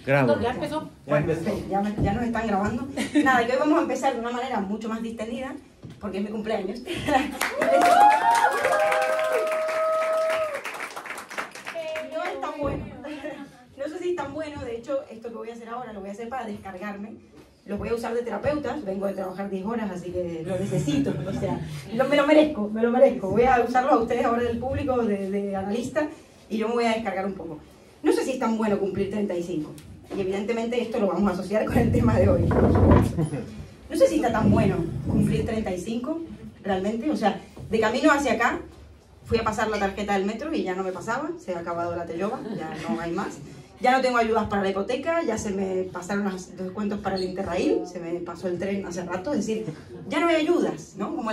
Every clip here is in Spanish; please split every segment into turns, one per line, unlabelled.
Grabo.
Ya empezó.
Bueno, ya nos están grabando. Nada, que hoy vamos a empezar de una manera mucho más distendida, porque es mi cumpleaños. No es tan bueno. No sé si es tan bueno, de hecho, esto que voy a hacer ahora lo voy a hacer para descargarme. Los voy a usar de terapeutas, vengo de trabajar 10 horas, así que lo necesito. O sea, me lo merezco. Voy a usarlo a ustedes ahora del público, de analista, y yo me voy a descargar un poco. No sé si es tan bueno cumplir 35. Y evidentemente esto lo vamos a asociar con el tema de hoy. No sé si está tan bueno cumplir 35, realmente. O sea, de camino hacia acá, fui a pasar la tarjeta del metro y ya no me pasaba. Se ha acabado la Telloba, ya no hay más. Ya no tengo ayudas para la hipoteca, ya se me pasaron los descuentos para el Interrail, se me pasó el tren hace rato. Es decir, ya no hay ayudas, ¿no? Como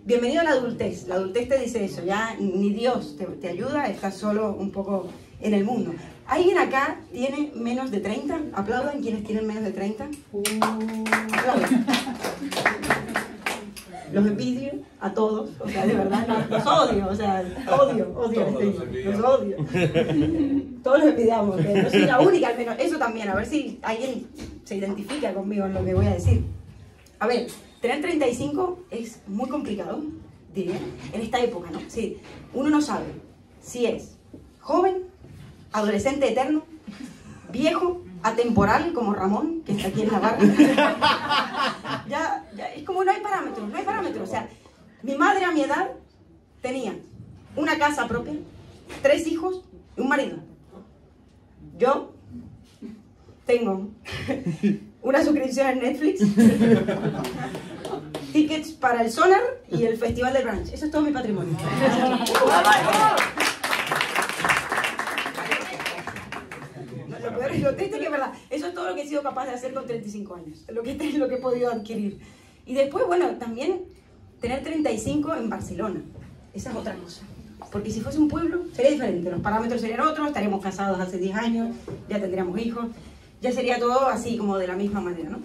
bienvenido a la adultez. La adultez te dice eso, ya ni Dios te ayuda, estás solo un poco en el mundo. ¿Alguien acá tiene menos de 30? Aplaudan quienes tienen menos de 30. Aplaudan. Los envidio a todos, o sea, de verdad, los odio, o sea, odio, los odio. Todos los envidiamos, que no soy la única, al menos eso también, a ver si alguien se identifica conmigo en lo que voy a decir. A ver, tener 35 es muy complicado, diría, en esta época, ¿no? Sí, uno no sabe si es joven, adolescente eterno, viejo, atemporal como Ramón, que está aquí en la barra. ya, es como no hay parámetros. O sea, mi madre a mi edad tenía una casa propia, 3 hijos y un marido. Yo tengo una suscripción en Netflix, tickets para el Sonar y el Festival del Brunch. Eso es todo mi patrimonio. Lo triste que es verdad, eso es todo lo que he sido capaz de hacer con 35 años, lo que he podido adquirir. Y después, bueno, también tener 35 en Barcelona, esa es otra cosa. Porque si fuese un pueblo, sería diferente, los parámetros serían otros, estaríamos casados hace 10 años, ya tendríamos hijos, ya sería todo así como de la misma manera, ¿no?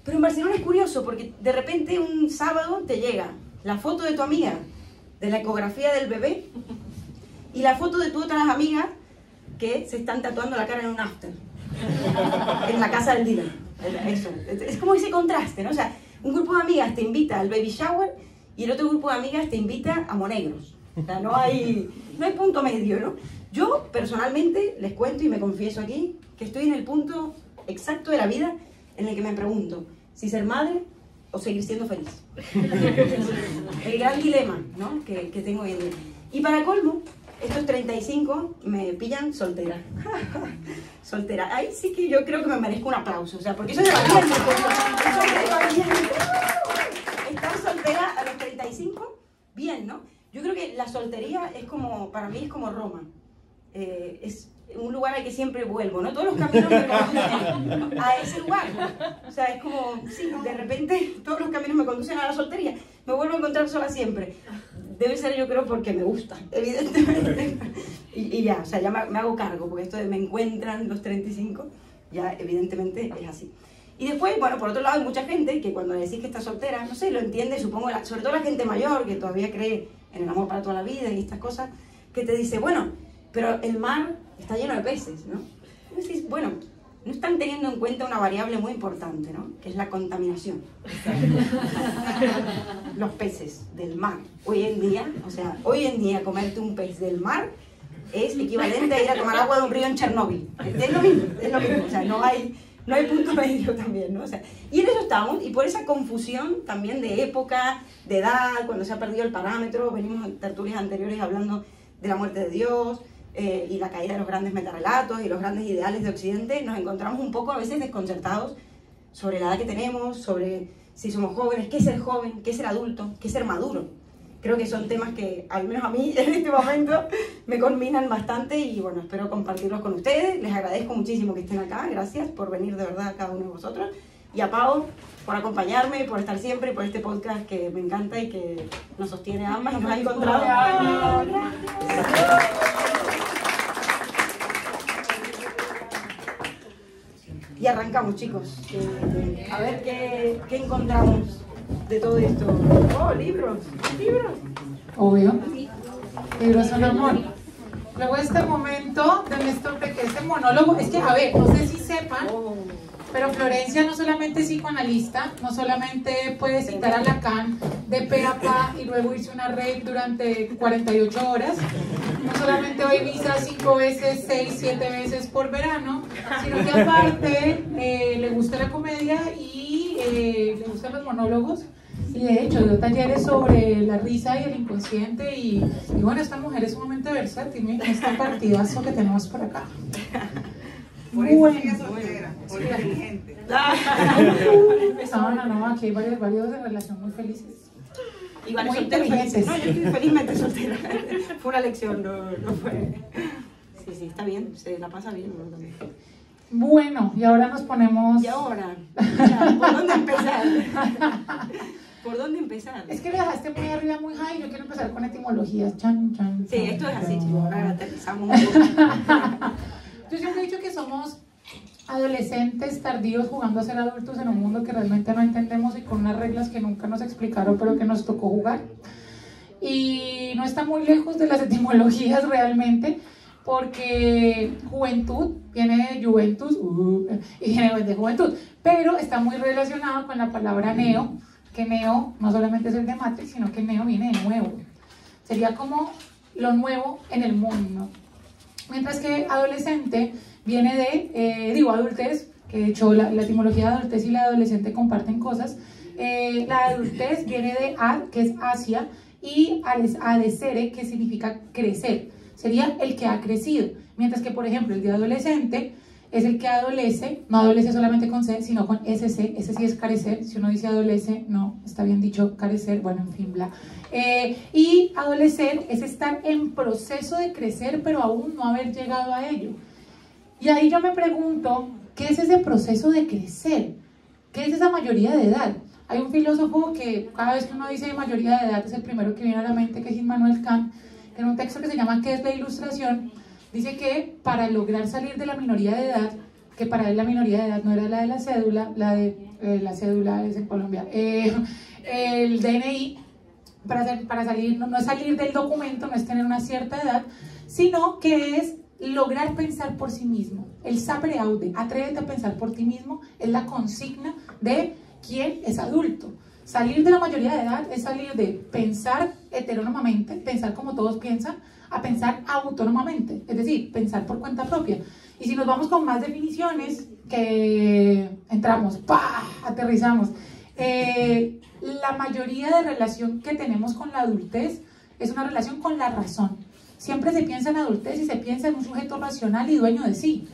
Pero en Barcelona es curioso, porque de repente un sábado te llega la foto de tu amiga, de la ecografía del bebé, y la foto de tus otras amigas que se están tatuando la cara en un after, en la casa del dealer. Eso. Es como ese contraste, ¿no? O sea, un grupo de amigas te invita al baby shower y el otro grupo de amigas te invita a monegros. O sea, no hay punto medio, ¿no? Yo, personalmente, les cuento y me confieso aquí que estoy en el punto exacto de la vida en el que me pregunto si ser madre o seguir siendo feliz. El gran dilema, ¿no? que tengo hoy en día. Y para colmo, estos 35 me pillan soltera. Soltera. Ahí sí que yo creo que me merezco un aplauso. O sea, porque eso es de valiente. Eso es de valiente. Estar soltera a los 35, bien, ¿no? Yo creo que la soltería es como, para mí es como Roma. Es un lugar al que siempre vuelvo, ¿no? Todos los caminos me conducen a ese lugar. O sea, es como, sí, de repente todos los caminos me conducen a la soltería. Me vuelvo a encontrar sola siempre. Debe ser, yo creo, porque me gusta, evidentemente. Y ya, o sea, ya me hago cargo, porque esto de me encuentran los 35, ya evidentemente es así. Y después, bueno, por otro lado, hay mucha gente que cuando le decís que está soltera, no sé, lo entiende, supongo, sobre todo la gente mayor, que todavía cree en el amor para toda la vida y estas cosas, que te dice, bueno, pero el mar está lleno de peces, ¿no? Y decís, bueno, no están teniendo en cuenta una variable muy importante, ¿no? Que es la contaminación. Los peces del mar. Hoy en día comerte un pez del mar es equivalente a ir a tomar agua de un río en Chernóbil. Es lo mismo. O sea, no hay punto medio también, ¿no? O sea, y en eso estamos, y por esa confusión también de época, de edad, cuando se ha perdido el parámetro, venimos en tertulias anteriores hablando de la muerte de Dios, y la caída de los grandes metarrelatos y los grandes ideales de Occidente, nos encontramos un poco a veces desconcertados sobre la edad que tenemos, sobre si somos jóvenes, qué es ser joven, qué es ser adulto, qué es ser maduro. Creo que son temas que, al menos a mí, en este momento, me culminan bastante y, bueno, espero compartirlos con ustedes. Les agradezco muchísimo que estén acá, gracias por venir de verdad a cada uno de vosotros. Y a Pau, por acompañarme, por estar siempre, por este podcast que me encanta y que nos sostiene a ambas y nos ha encontrado. Y arrancamos, chicos. A ver qué encontramos de todo esto. Oh, libros. ¿Libros?
Obvio. Libros son amor. Luego este momento de Néstor Peque, este monólogo, es que, a ver, no sé si sepan sepan, pero Florencia no solamente es psicoanalista, no solamente puede citar a Lacan de pe a pa y luego irse una rave durante 48 horas, no solamente va a Ibiza 5 veces, 6, 7 veces por verano, sino que aparte le gusta la comedia y le gustan los monólogos. Y de hecho dio talleres sobre la risa y el inconsciente y bueno, esta mujer es sumamente versátil, miren este partidazo que tenemos por acá.
Por eso
Bueno,
sigue soltera, por inteligente.
No, aquí hay varios de relación muy felices.
Igual
Muy
soltera,
inteligentes.
no, yo estoy felizmente soltera. Fue una lección, no fue. Sí, está bien, se la pasa bien, ¿no? También.
Bueno, y ahora nos ponemos...
Y ahora, ya, ¿por dónde empezar? ¿Por dónde empezar?
Es que le dejaste muy arriba, muy high, yo quiero empezar con etimologías. Chan, chan,
Sí, esto es así,
chan.
chicos, ahora aterrizamos un poco.
Yo siempre he dicho que somos adolescentes tardíos jugando a ser adultos en un mundo que realmente no entendemos y con unas reglas que nunca nos explicaron pero que nos tocó jugar. Y no está muy lejos de las etimologías realmente, porque juventud viene de juventus y viene de juventud, pero está muy relacionado con la palabra neo, que neo no solamente es el de Matrix, sino que neo viene de nuevo. Sería como lo nuevo en el mundo. Mientras que adolescente viene de, adultez, que de hecho la etimología de adultez y la adolescente comparten cosas. La adultez viene de ad, que es hacia, y adesere, que significa crecer. Sería el que ha crecido. Mientras que, por ejemplo, el de adolescente es el que adolece, no adolece solamente con C, sino con SC, ese sí es carecer. Si uno dice adolece, no, está bien dicho carecer, bueno, en fin, bla. Y adolecer es estar en proceso de crecer, pero aún no haber llegado a ello. Y ahí yo me pregunto, ¿qué es ese proceso de crecer? ¿Qué es esa mayoría de edad? Hay un filósofo que cada vez que uno dice mayoría de edad es el primero que viene a la mente, que es Immanuel Kant, en un texto que se llama ¿Qué es la ilustración? Dice que para lograr salir de la minoría de edad, que para él la minoría de edad no era la de la cédula, la cédula es en Colombia, el DNI, para salir, no es salir del documento, no es tener una cierta edad, sino que es lograr pensar por sí mismo. El sapere aude, atrévete a pensar por ti mismo, es la consigna de quién es adulto. Salir de la mayoría de edad es salir de pensar heterónomamente, pensar como todos piensan, a pensar autónomamente, es decir, pensar por cuenta propia. Y si nos vamos con más definiciones, que entramos, ¡pah!, aterrizamos. La mayoría de relación que tenemos con la adultez es una relación con la razón. Siempre se piensa en adultez y se piensa en un sujeto racional y dueño de sí.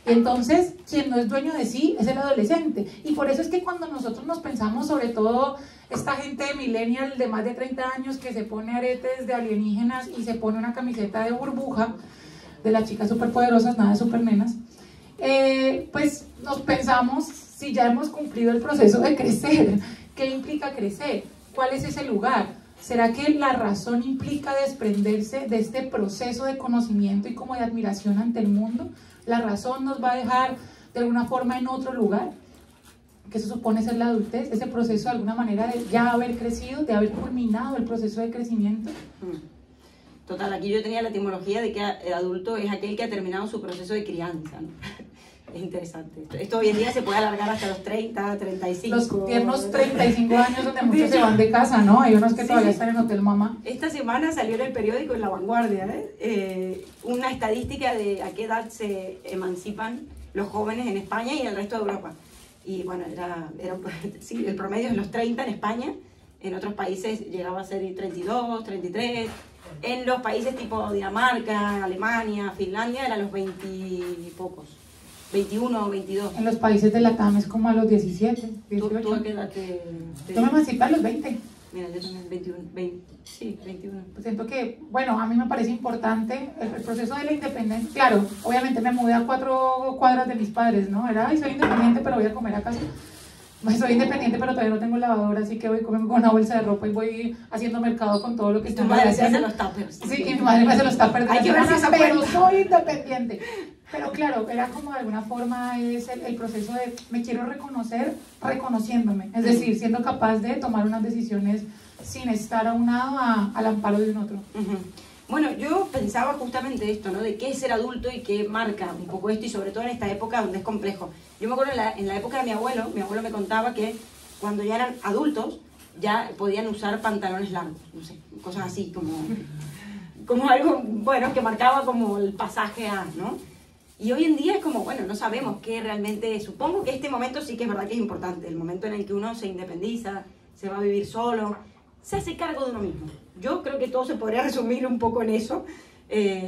Entonces, quien no es dueño de sí es el adolescente. Y por eso es que cuando nosotros nos pensamos, sobre todo esta gente de millennial de más de 30 años que se pone aretes de alienígenas y se pone una camiseta de burbuja, de las chicas superpoderosas, nada de supernenas, pues nos pensamos si ya hemos cumplido el proceso de crecer. ¿Qué implica crecer? ¿Cuál es ese lugar? ¿Será que la razón implica desprenderse de este proceso de conocimiento y como de admiración ante el mundo? ¿La razón nos va a dejar de alguna forma en otro lugar? ¿Qué se supone ser la adultez? Ese proceso de alguna manera de ya haber crecido, de haber culminado el proceso de crecimiento.
Total, aquí yo tenía la etimología de que adulto es aquel que ha terminado su proceso de crianza, ¿no? Es interesante. Esto hoy en día se puede alargar hasta los 30, 35.
Los tiernos 35 años donde muchos se van de casa, ¿no? Hay unos que todavía están en Hotel Mamá.
Esta semana salió en el periódico, en La Vanguardia, una estadística de a qué edad se emancipan los jóvenes en España y en el resto de Europa. Y bueno, sí, el promedio es los 30 en España, en otros países llegaba a ser 32, 33, en los países tipo Dinamarca, Alemania, Finlandia eran los 20 y pocos. 21 o 22.
En los países de Latam es como a los 17, 18.
¿Tú a qué edad te...?
Yo me emancipé a los 20.
Mira, yo también 21, 21.
Pues siento que, bueno, a mí me parece importante el proceso de la independencia. Claro, obviamente me mudé a 4 cuadras de mis padres, ¿no? Era, ay, soy independiente, pero voy a comer a casa. Soy independiente, pero todavía no tengo lavadora, así que voy comiendo con una bolsa de ropa y voy haciendo mercado con todo lo que
está. Tu madre se hace los tuppers.
Sí, y mi madre me hace los tuppers de
la semana,
pero soy independiente. Pero claro, era como de alguna forma es el proceso de me quiero reconocer reconociéndome, es decir, siendo capaz de tomar unas decisiones sin estar aunado al amparo de un otro.
Bueno, yo pensaba justamente esto, ¿no? De qué es ser adulto y qué marca un poco esto, y sobre todo en esta época donde es complejo. Yo me acuerdo en la época de mi abuelo me contaba que cuando ya eran adultos ya podían usar pantalones largos, no sé, cosas así como algo, bueno, que marcaba como el pasaje a, ¿no? Y hoy en día es como, bueno, no sabemos qué realmente, supongo que este momento sí que es verdad que es importante, el momento en el que uno se independiza, se va a vivir solo, se hace cargo de uno mismo. Yo creo que todo se podría resumir un poco en eso.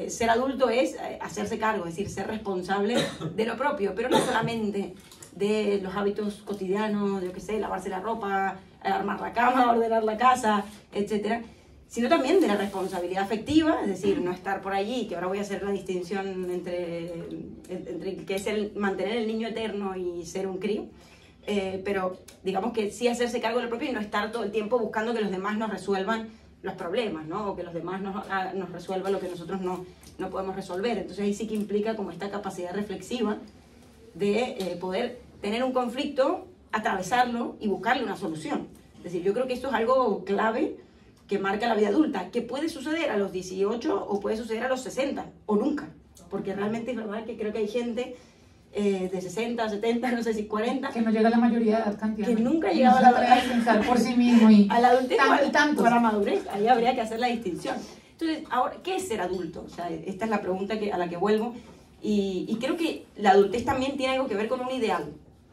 Ser adulto es hacerse cargo, es decir, ser responsable de lo propio, pero no solamente de los hábitos cotidianos, yo qué sé, lavarse la ropa, armar la cama, ordenar la casa, etcétera, sino también de la responsabilidad afectiva, es decir, no estar por allí, que ahora voy a hacer la distinción entre que es mantener el niño eterno y ser un crío, pero digamos que sí hacerse cargo de lo propio y no estar todo el tiempo buscando que los demás nos resuelvan los problemas, ¿no? O que los demás nos resuelvan lo que nosotros no podemos resolver. Entonces ahí sí que implica como esta capacidad reflexiva de poder tener un conflicto, atravesarlo y buscarle una solución. Es decir, yo creo que esto es algo clave que marca la vida adulta, que puede suceder a los 18 o puede suceder a los 60 o nunca, porque realmente es verdad que creo que hay gente de 60, 70, no sé si 40
que no llega a la mayoría de edad cantidad,
que nunca ha llegado a
pensar por sí mismo y
a la adultez
tantos.
Para madurez, ahí habría que hacer la distinción. Entonces, ahora, ¿qué es ser adulto? O sea, esta es la pregunta a la que vuelvo, y creo que la adultez también tiene algo que ver con un ideal,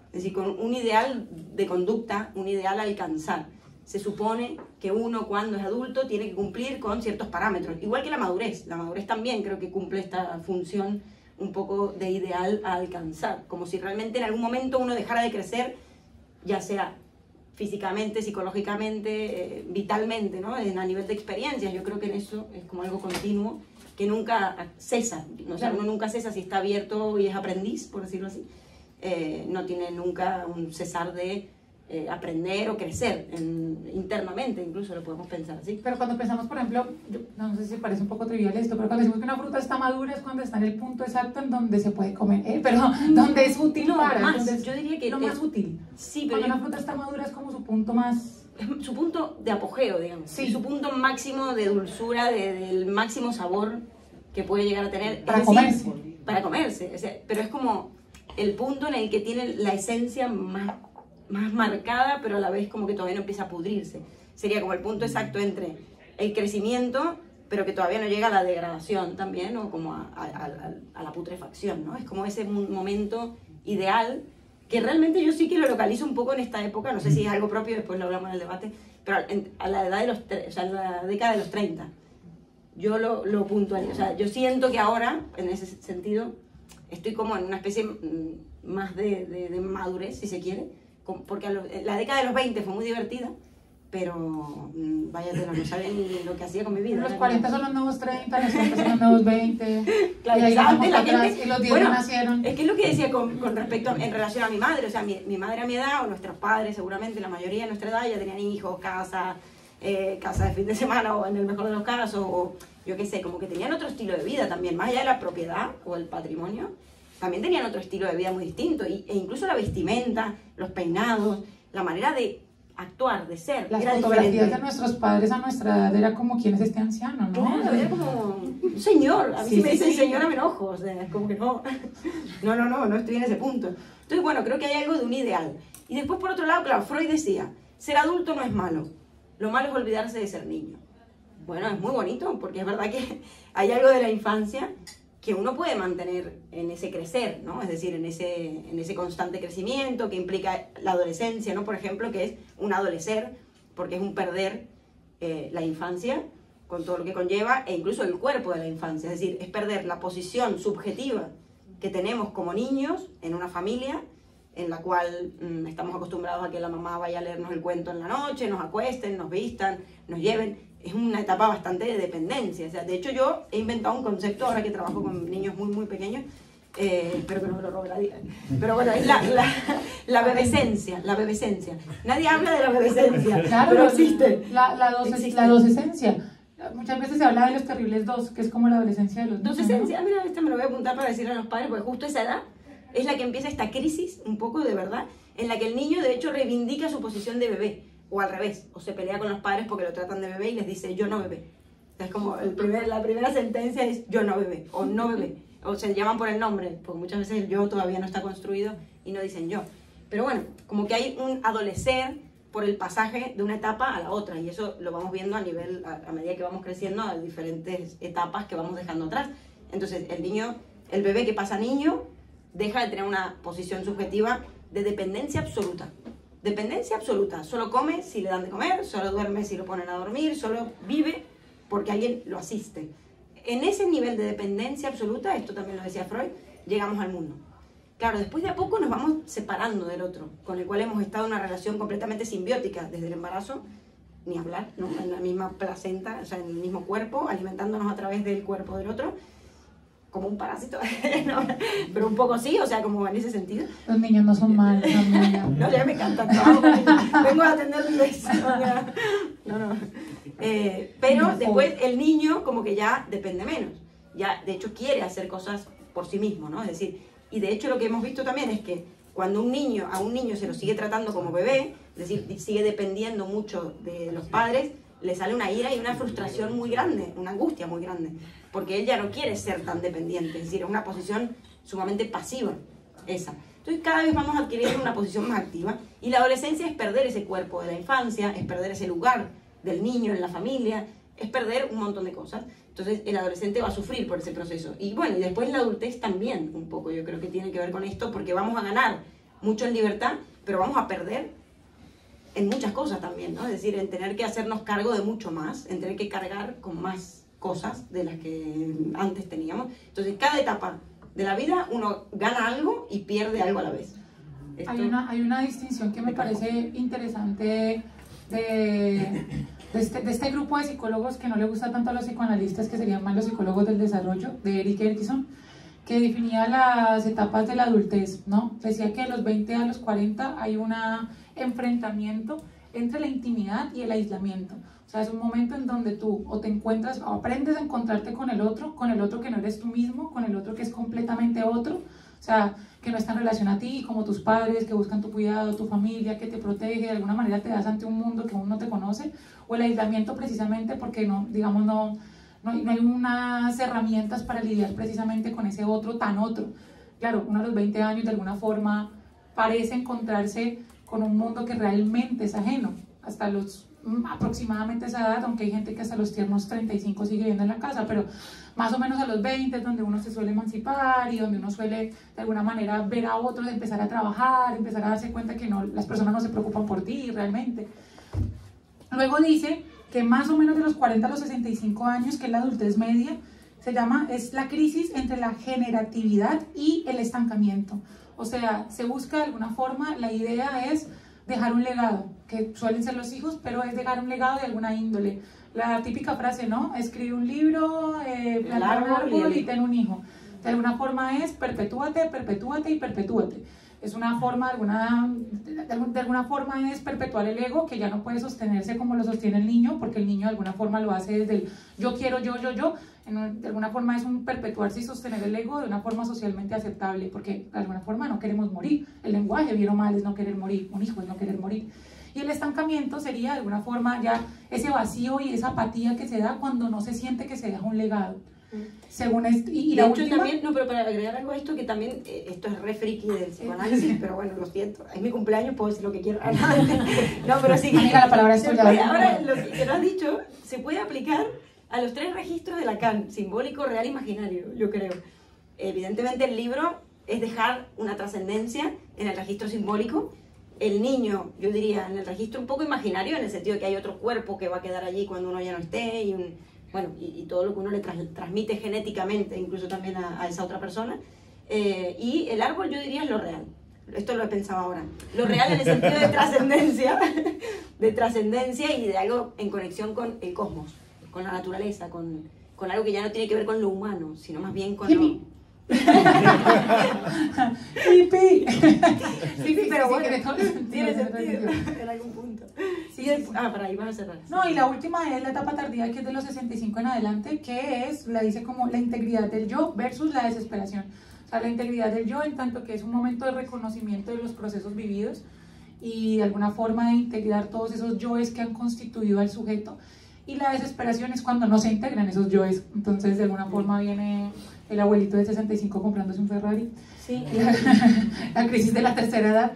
es decir, con un ideal de conducta, un ideal a alcanzar. Se supone que uno cuando es adulto tiene que cumplir con ciertos parámetros, igual que la madurez también creo que cumple esta función un poco de ideal a alcanzar, como si realmente en algún momento uno dejara de crecer, ya sea físicamente, psicológicamente, vitalmente, ¿no? A nivel de experiencias. Yo creo que en eso es como algo continuo que nunca cesa, o sea, uno nunca cesa si está abierto y es aprendiz, por decirlo así, no tiene nunca un cesar de aprender o crecer internamente, incluso lo podemos pensar así.
Pero cuando pensamos, por ejemplo, no sé si parece un poco trivial esto, pero cuando decimos que una fruta está madura es cuando está en el punto exacto en donde se puede comer, donde es útil
yo diría que
lo más útil.
Sí,
pero cuando una fruta está madura es como su punto más...
su punto de apogeo, digamos.
Sí.
Su punto máximo de dulzura, del máximo sabor que puede llegar a tener.
Para comerse.
Para comerse. O sea, pero es como el punto en el que tiene la esencia más marcada, pero a la vez como que todavía no empieza a pudrirse. Sería como el punto exacto entre el crecimiento, pero que todavía no llega a la degradación también, o como a la putrefacción, ¿no? Es como ese momento ideal, que realmente yo sí que lo localizo un poco en esta época, no sé si es algo propio, después lo hablamos en el debate, pero a la edad de o sea, en la década de los 30, yo lo puntualizo. O sea, yo siento que ahora, en ese sentido, estoy como en una especie más de madurez, si se quiere, porque la década de los 20 fue muy divertida, pero vaya tela, no saben ni lo que hacía con mi vida.
Los 40 son los nuevos 30, los 30 son los nuevos 20,
claro,
y ahí
antes la
atrás,
gente,
y los 10
bueno,
nacieron.
Es que es lo que decía con respecto en relación a mi madre, o sea, mi madre a mi edad, o nuestros padres seguramente, la mayoría de nuestra edad ya tenían hijos, casa de fin de semana, o en el mejor de los casos, o yo qué sé, como que tenían otro estilo de vida también, más allá de la propiedad o el patrimonio, también tenían otro estilo de vida muy distinto, e incluso la vestimenta, los peinados, la manera de actuar, de ser.
Las
era
fotografías
diferente.
de nuestros padres a nuestra edad era como quién es este anciano, ¿no?
Claro, era como un señor. A mí si me dicen señora me enojo, o sea, es como que no estoy en ese punto. Entonces, bueno, creo que hay algo de un ideal. Y después, por otro lado, claro, Freud decía, ser adulto no es malo, lo malo es olvidarse de ser niño. Bueno, es muy bonito, porque es verdad que hay algo de la infancia que uno puede mantener en ese crecer, ¿no? Es decir, en ese constante crecimiento que implica la adolescencia, ¿no? Por ejemplo, que es un adolecer, porque es un perder la infancia con todo lo que conlleva, e incluso el cuerpo de la infancia, es decir, es perder la posición subjetiva que tenemos como niños en una familia en la cual estamos acostumbrados a que la mamá vaya a leernos el cuento en la noche, nos acuesten, nos vistan, nos lleven. Es una etapa bastante de dependencia. O sea, de hecho, yo he inventado un concepto ahora que trabajo con niños muy, muy pequeños, espero que no me lo robe nadie. Pero bueno, es la bebescencia, la bebescencia. Nadie habla de la bebescencia,
Claro,
pero existe.
La adolescencia. Muchas veces se habla de los terribles dos, que es como la adolescencia de los niños,
Adolescencia,
¿no?
mira, me lo voy a apuntar para decirle a los padres, porque justo esa edad es la que empieza esta crisis, un poco de verdad, en la que el niño de hecho reivindica su posición de bebé, o al revés, o se pelea con los padres porque lo tratan de bebé y les dice yo no bebé. Es sea, es como la primera sentencia es yo no bebé, o no bebé, o se llaman por el nombre, porque muchas veces el yo todavía no está construido y no dicen yo. Pero bueno, como que hay un adolecer por el pasaje de una etapa a la otra, y eso lo vamos viendo a medida que vamos creciendo, a diferentes etapas que vamos dejando atrás. Entonces, el bebé que pasa niño, deja de tener una posición subjetiva de dependencia absoluta. Dependencia absoluta. Solo come si le dan de comer, solo duerme si lo ponen a dormir, solo vive porque alguien lo asiste. En ese nivel de dependencia absoluta, esto también lo decía Freud, llegamos al mundo. Claro, después de a poco nos vamos separando del otro, con el cual hemos estado en una relación completamente simbiótica desde el embarazo, ni hablar, ¿no? En la misma placenta, o sea, en el mismo cuerpo, alimentándonos a través del cuerpo del otro, como un parásito, ¿no? Pero un poco sí, o sea, como en ese sentido.
Los niños no son malos,
no, ya me encanta, vengo a atenderles. No. Pero después el niño como que ya depende menos, ya de hecho quiere hacer cosas por sí mismo, ¿no? Es decir, y de hecho lo que hemos visto también es que cuando a un niño se lo sigue tratando como bebé, es decir, sigue dependiendo mucho de los padres, le sale una ira y una frustración muy grande, una angustia muy grande, porque él ya no quiere ser tan dependiente, es decir, es una posición sumamente pasiva, esa. Entonces cada vez vamos adquiriendo una posición más activa, y la adolescencia es perder ese cuerpo de la infancia, es perder ese lugar del niño en la familia, es perder un montón de cosas. Entonces el adolescente va a sufrir por ese proceso. Y bueno, y después la adultez también, un poco, yo creo que tiene que ver con esto, porque vamos a ganar mucho en libertad, pero vamos a perder en muchas cosas también, ¿no? Es decir, en tener que hacernos cargo de mucho más, en tener que cargar con más cosas de las que antes teníamos. Entonces, cada etapa de la vida uno gana algo y pierde algo a la vez.
Hay una distinción que me parece interesante de este grupo de psicólogos que no le gusta tanto a los psicoanalistas, que serían más los psicólogos del desarrollo, de Erik Erikson, que definía las etapas de la adultez, ¿no? Decía que de los 20 a los 40 hay un enfrentamiento entre la intimidad y el aislamiento. O sea, es un momento en donde tú o te encuentras, o aprendes a encontrarte con el otro que no eres tú mismo, con el otro que es completamente otro, o sea, que no está en relación a ti, como tus padres, que buscan tu cuidado, tu familia, que te protege, de alguna manera te das ante un mundo que aún no te conoce, o el aislamiento precisamente porque no hay unas herramientas para lidiar precisamente con ese otro tan otro. Claro, uno a los 20 años de alguna forma parece encontrarse con un mundo que realmente es ajeno, hasta los aproximadamente esa edad, aunque hay gente que hasta los tiernos 35 sigue viviendo en la casa, pero más o menos a los 20 es donde uno se suele emancipar y donde uno suele de alguna manera ver a otros, empezar a trabajar, empezar a darse cuenta que las personas no se preocupan por ti realmente. Luego dice que más o menos de los 40 a los 65 años, que es la adultez media, es la crisis entre la generatividad y el estancamiento. O sea, se busca de alguna forma, la idea es dejar un legado, que suelen ser los hijos, pero es dejar un legado de alguna índole. La típica frase, ¿no? Escribe un libro, plantar un árbol y ten un hijo. De alguna forma es perpetúate, perpetúate y perpetúate. Es una forma, de alguna forma es perpetuar el ego, que ya no puede sostenerse como lo sostiene el niño, porque el niño de alguna forma lo hace desde el yo quiero, yo. De alguna forma es un perpetuarse y sostener el ego de una forma socialmente aceptable, porque de alguna forma no queremos morir. El lenguaje, bien o mal, es no querer morir. Un hijo es no querer morir. Y el estancamiento sería de alguna forma ya ese vacío y esa apatía que se da cuando no se siente que se deja un legado. Según y
la última... también, no, pero para agregar algo a esto, que también, esto es re friki del psicoanálisis, pero bueno, lo siento, es mi cumpleaños, puedo decir lo que quiero. No, pero sí.
Amiga, la palabra es tuya.
Ahora, lo que nos has dicho, se puede aplicar a los 3 registros de Lacan: simbólico, real, imaginario, yo creo. Evidentemente el libro es dejar una trascendencia en el registro simbólico. El niño, yo diría, en el registro un poco imaginario, en el sentido de que hay otro cuerpo que va a quedar allí cuando uno ya no esté, y todo lo que uno le transmite genéticamente, incluso también a esa otra persona. Y el árbol, yo diría, es lo real. Esto lo he pensado ahora. Lo real en el sentido de trascendencia y de algo en conexión con el cosmos, con la naturaleza, con algo que ya no tiene que ver con lo humano, sino más bien con
hippie. Hippie.
Sí, pero bueno, tiene sentido en algún punto. Sí, para ahí vas a cerrar.
No, y la última es la etapa tardía, que es de los 65 en adelante, que es, la dice como la integridad del yo versus la desesperación. O sea, la integridad del yo en tanto que es un momento de reconocimiento de los procesos vividos y de alguna forma de integrar todos esos yoes que han constituido al sujeto, y la desesperación es cuando no se integran esos yoes. Entonces de alguna forma viene el abuelito de 65 comprándose un Ferrari.
Sí.
La crisis de la tercera edad.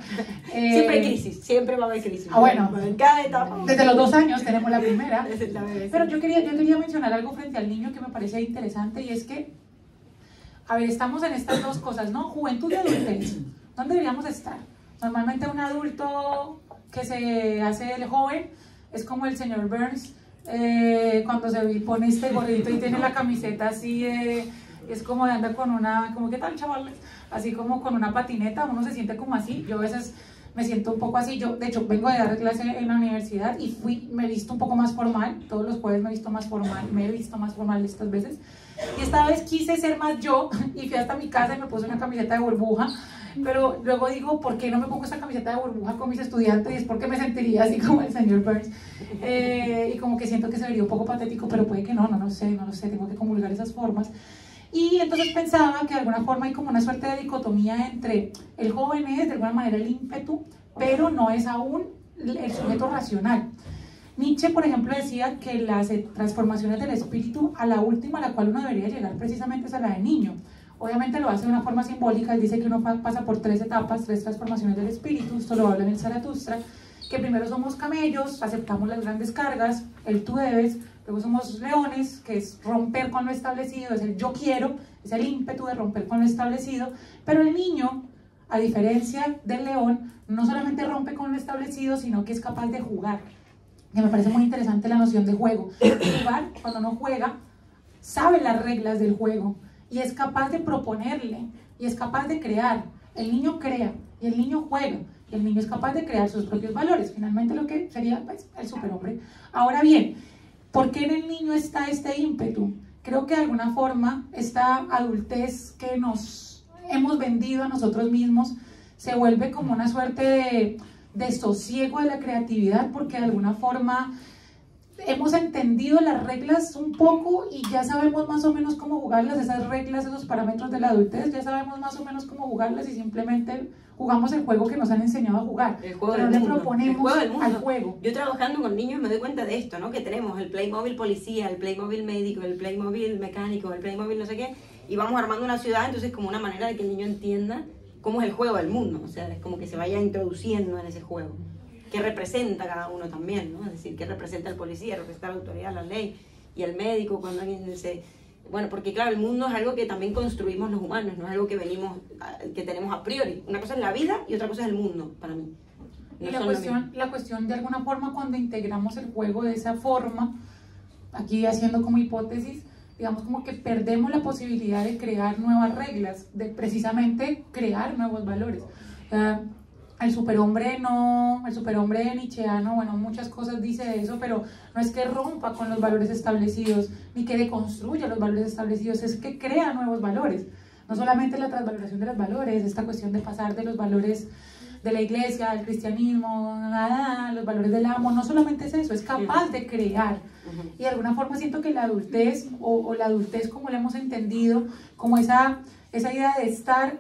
Siempre hay crisis, siempre va a haber crisis.
Bueno,
en cada etapa.
Desde los 2 años tenemos la primera.
La bebé,
Pero
sí.
yo quería mencionar algo frente al niño que me parece interesante, y es que, a ver, estamos en estas dos cosas, ¿no? Juventud y adultez. ¿Dónde deberíamos estar? Normalmente un adulto que se hace el joven es como el señor Burns, cuando se pone este gorrito y tiene la camiseta así, es como de anda con una, como ¿qué tal, chavales? Así como con una patineta, uno se siente como así. Yo a veces me siento un poco así. Yo, de hecho, vengo de dar clase en la universidad y me he visto un poco más formal. Todos los jueves me he visto más formal estas veces. Y esta vez quise ser más yo y fui hasta mi casa y me puse una camiseta de burbuja. Pero luego digo, ¿por qué no me pongo esta camiseta de burbuja con mis estudiantes? Y es porque me sentiría así como el señor Burns. Y como que siento que se vería un poco patético, pero puede que no lo sé, tengo que comulgar esas formas. Y entonces pensaba que de alguna forma hay como una suerte de dicotomía entre el joven es de alguna manera el ímpetu, pero no es aún el sujeto racional. Nietzsche, por ejemplo, decía que las transformaciones del espíritu, a la última a la cual uno debería llegar precisamente es a la de niño. Obviamente lo hace de una forma simbólica. Él dice que uno pasa por 3 etapas, 3 transformaciones del espíritu. Esto lo habla en el Zaratustra, que primero somos camellos, aceptamos las grandes cargas, el tú debes. Luego somos leones, que es romper con lo establecido, es el yo quiero, es el ímpetu de romper con lo establecido. Pero el niño, a diferencia del león, no solamente rompe con lo establecido, sino que es capaz de jugar. Que me parece muy interesante la noción de juego. Jugar, cuando uno juega, sabe las reglas del juego y es capaz de proponerle y es capaz de crear. El niño crea y el niño juega y el niño es capaz de crear sus propios valores. Finalmente lo que sería, pues, el superhombre. Ahora bien, ¿por qué en el niño está este ímpetu? Creo que de alguna forma esta adultez que nos hemos vendido a nosotros mismos se vuelve como una suerte de sosiego de la creatividad, porque de alguna forma hemos entendido las reglas un poco y ya sabemos más o menos cómo jugarlas, esas reglas, esos parámetros de la adultez, ya sabemos más o menos cómo jugarlas y simplemente jugamos el juego que nos han enseñado a jugar, pero le proponemos al juego.
Yo trabajando con niños me doy cuenta de esto, ¿no? Que tenemos el Playmobil policía, el Playmobil médico, el Playmobil mecánico, el Playmobil no sé qué, y vamos armando una ciudad, entonces como una manera de que el niño entienda cómo es el juego del mundo, o sea, es como que se vaya introduciendo en ese juego. ¿Qué representa cada uno también, ¿no? Es decir, ¿qué representa el policía? Representa la autoridad, la ley, y el médico cuando alguien se... Bueno, porque claro, el mundo es algo que también construimos los humanos, no es algo que que tenemos a priori. Una cosa es la vida y otra cosa es el mundo, para mí.
No, y la cuestión de alguna forma cuando integramos el juego de esa forma, aquí haciendo como hipótesis, digamos como que perdemos la posibilidad de crear nuevas reglas, de precisamente crear nuevos valores. El superhombre nietzscheano, bueno, muchas cosas dice de eso, pero no es que rompa con los valores establecidos, ni que deconstruya los valores establecidos, es que crea nuevos valores. No solamente la transvaloración de los valores, esta cuestión de pasar de los valores de la iglesia, del cristianismo, a los valores del amor, no solamente es eso, es capaz de crear. Y de alguna forma siento que la adultez, o la adultez como la hemos entendido, como esa idea de estar,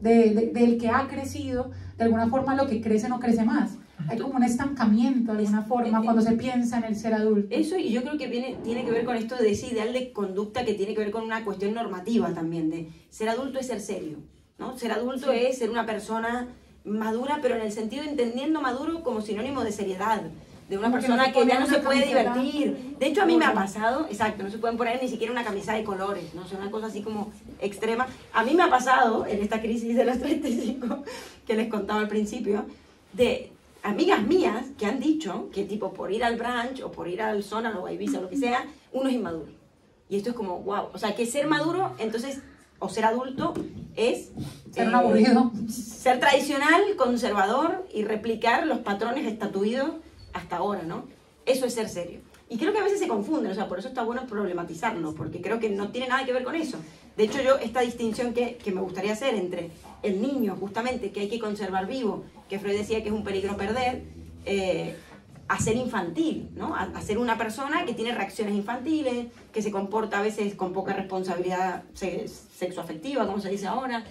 del que ha crecido, de alguna forma lo que crece no crece más. Hay como un estancamiento de alguna forma cuando se piensa en el ser adulto.
Eso, y yo creo que tiene que ver con esto de ese ideal de conducta que tiene que ver con una cuestión normativa también, de ser adulto es ser serio, ¿no? Ser adulto es ser una persona madura, pero en el sentido de entendiendo maduro como sinónimo de seriedad, de una persona que ya no se puede divertir. De hecho, a mí me ha pasado, exacto, no se pueden poner ni siquiera una camisa de colores, ¿no? O sea, una cosa así como extrema. A mí me ha pasado, en esta crisis de los 35, que les contaba al principio, de amigas mías que han dicho que tipo por ir al brunch o por ir al Sonar o a Ibiza o lo que sea, uno es inmaduro. Y esto es como, wow, o sea, que ser maduro, entonces, o ser adulto, es...
Ser un aburrido.
Ser tradicional, conservador y replicar los patrones estatuidos hasta ahora, ¿no? Eso es ser serio. Y creo que a veces se confunden, o sea, por eso está bueno problematizarlo, porque creo que no tiene nada que ver con eso. De hecho, yo, esta distinción que me gustaría hacer entre el niño, justamente, que hay que conservar vivo, que Freud decía que es un peligro perder, a ser infantil, ¿no? A ser una persona que tiene reacciones infantiles, que se comporta a veces con poca responsabilidad sexoafectiva, como se dice ahora,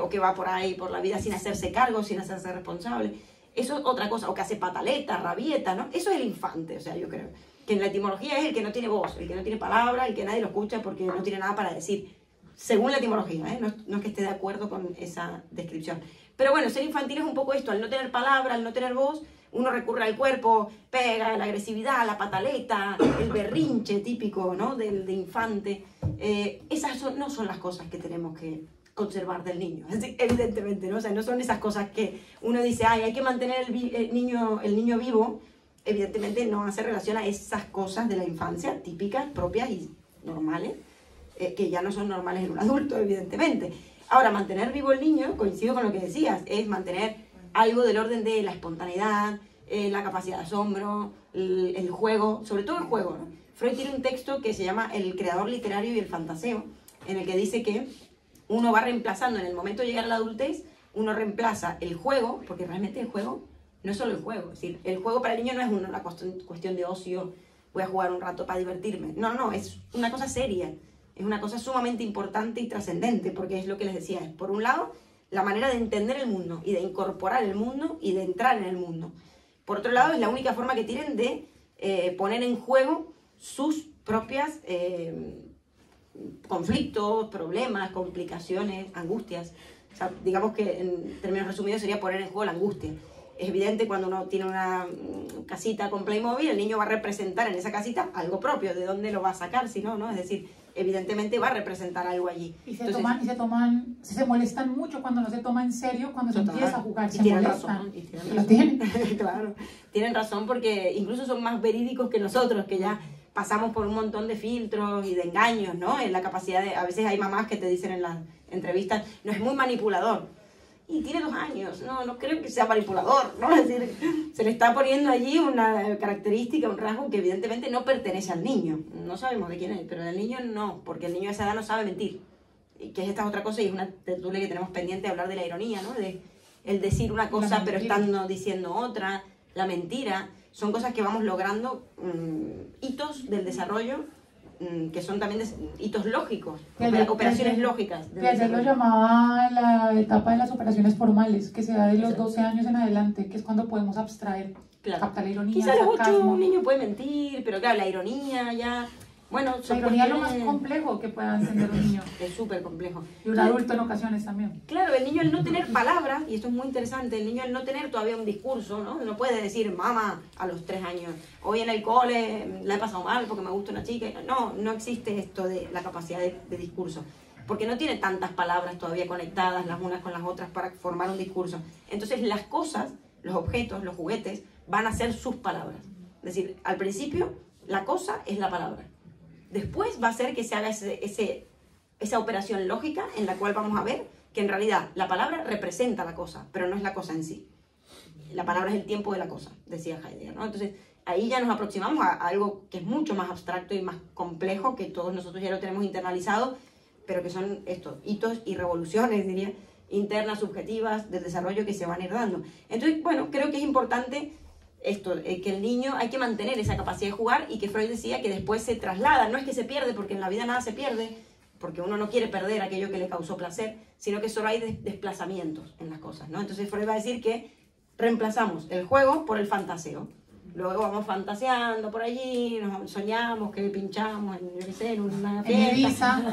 o que va por ahí por la vida sin hacerse cargo, sin hacerse responsable. Eso es otra cosa, o que hace pataleta, rabieta, ¿no? Eso es el infante, o sea, yo creo. que en la etimología es el que no tiene voz, el que no tiene palabra, el que nadie lo escucha porque no tiene nada para decir, según la etimología, ¿eh? No es que esté de acuerdo con esa descripción. Pero bueno, ser infantil es un poco esto, al no tener palabra, al no tener voz, uno recurre al cuerpo, pega, la agresividad, la pataleta, el berrinche típico, ¿no? de infante. No son las cosas que tenemos que conservar del niño, evidentemente, ¿no? O sea, no son esas cosas que uno dice, ay, hay que mantener el niño vivo. Evidentemente no hace relación a esas cosas de la infancia típicas, propias y normales, que ya no son normales en un adulto, evidentemente. Ahora, mantener vivo el niño, coincido con lo que decías, es mantener algo del orden de la espontaneidad, la capacidad de asombro, el juego, sobre todo el juego, ¿no? Freud tiene un texto que se llama El creador literario y el fantaseo, en el que dice que uno va reemplazando, en el momento de llegar a la adultez, uno reemplaza el juego, porque realmente el juego no es solo el juego, es decir, el juego para el niño no es una cuestión de ocio, voy a jugar un rato para divertirme, no, es una cosa seria, es una cosa sumamente importante y trascendente, porque es lo que les decía, es por un lado la manera de entender el mundo y de incorporar el mundo y de entrar en el mundo. Por otro lado, es la única forma que tienen de poner en juego sus propias conflictos, problemas, complicaciones, angustias. O sea, digamos que en términos resumidos sería poner en juego la angustia. Es evidente cuando uno tiene una casita con Playmobil, el niño va a representar en esa casita algo propio, ¿de dónde lo va a sacar? Si no, ¿no? Es decir, evidentemente va a representar algo allí.
Y se molestan mucho cuando no se toma en serio, cuando se empieza a jugar, se molestan.
Tienen razón. Claro, tienen razón porque incluso son más verídicos que nosotros, que ya pasamos por un montón de filtros y de engaños, ¿no? En la capacidad de, a veces hay mamás que te dicen en las entrevistas, no, es muy manipulador. Y tiene 2 años, no creo que sea manipulador, ¿no? Es decir, se le está poniendo allí una característica, un rasgo que evidentemente no pertenece al niño. No sabemos de quién es, pero del niño no, porque el niño de esa edad no sabe mentir. Y que esta es otra cosa y es una tertulia que tenemos pendiente de hablar de la ironía, ¿no? De el decir una cosa pero estando diciendo otra, la mentira. Son cosas que vamos logrando, hitos del desarrollo, que son también hitos lógicos, operaciones lógicas.
Que ayer lo llamaba la etapa de las operaciones formales, que se da de los 12 años en adelante, que es cuando podemos abstraer, captar la ironía,
quizás a los 8 un niño puede mentir, pero claro, la ironía ya... Bueno,
la ironía es lo más complejo que pueda entender un niño.
Es súper complejo.
Y un adulto en ocasiones también.
Claro, el niño al no tener palabras, y esto es muy interesante, el niño al no tener todavía un discurso, ¿no? No puede decir, mamá, a los 3 años, hoy en el cole la he pasado mal porque me gusta una chica. No existe esto de la capacidad de discurso, porque no tiene tantas palabras todavía conectadas las unas con las otras para formar un discurso. Entonces las cosas, los objetos, los juguetes, van a ser sus palabras. Es decir, al principio, la cosa es la palabra. Después va a ser que se haga esa operación lógica en la cual vamos a ver que en realidad la palabra representa la cosa, pero no es la cosa en sí. La palabra es el tiempo de la cosa, decía Heidegger, ¿no? Entonces, ahí ya nos aproximamos a algo que es mucho más abstracto y más complejo, que todos nosotros ya lo tenemos internalizado, pero que son estos hitos y revoluciones, diría, internas, subjetivas, del desarrollo que se van a ir dando. Entonces, bueno, creo que es importante esto, que el niño hay que mantener esa capacidad de jugar y que Freud decía que después se traslada, no es que se pierde, porque en la vida nada se pierde, porque uno no quiere perder aquello que le causó placer, sino que solo hay desplazamientos en las cosas, ¿no? Entonces Freud va a decir que reemplazamos el juego por el fantaseo. Luego vamos fantaseando por allí, nos soñamos que pinchamos en, yo qué sé, en una fiesta,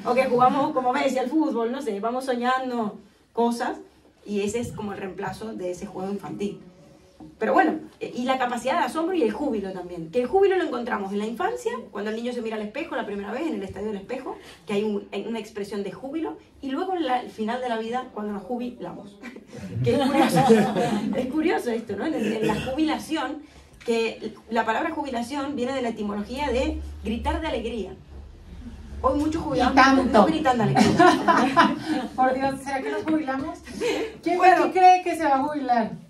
o que jugamos como Messi al fútbol, no sé, vamos soñando cosas y ese es como el reemplazo de ese juego infantil. Pero bueno, y la capacidad de asombro y el júbilo también. Que el júbilo lo encontramos en la infancia, cuando el niño se mira al espejo la primera vez, en el estadio del espejo, que hay una expresión de júbilo, y luego en el final de la vida, cuando nos jubilamos. Que es curioso, es curioso esto, ¿no? En la jubilación, que la palabra jubilación viene de la etimología de gritar de alegría. Hoy muchos jubilados no gritan de alegría.
Por Dios, ¿será que nos jubilamos? ¿Quién cree que se va a jubilar?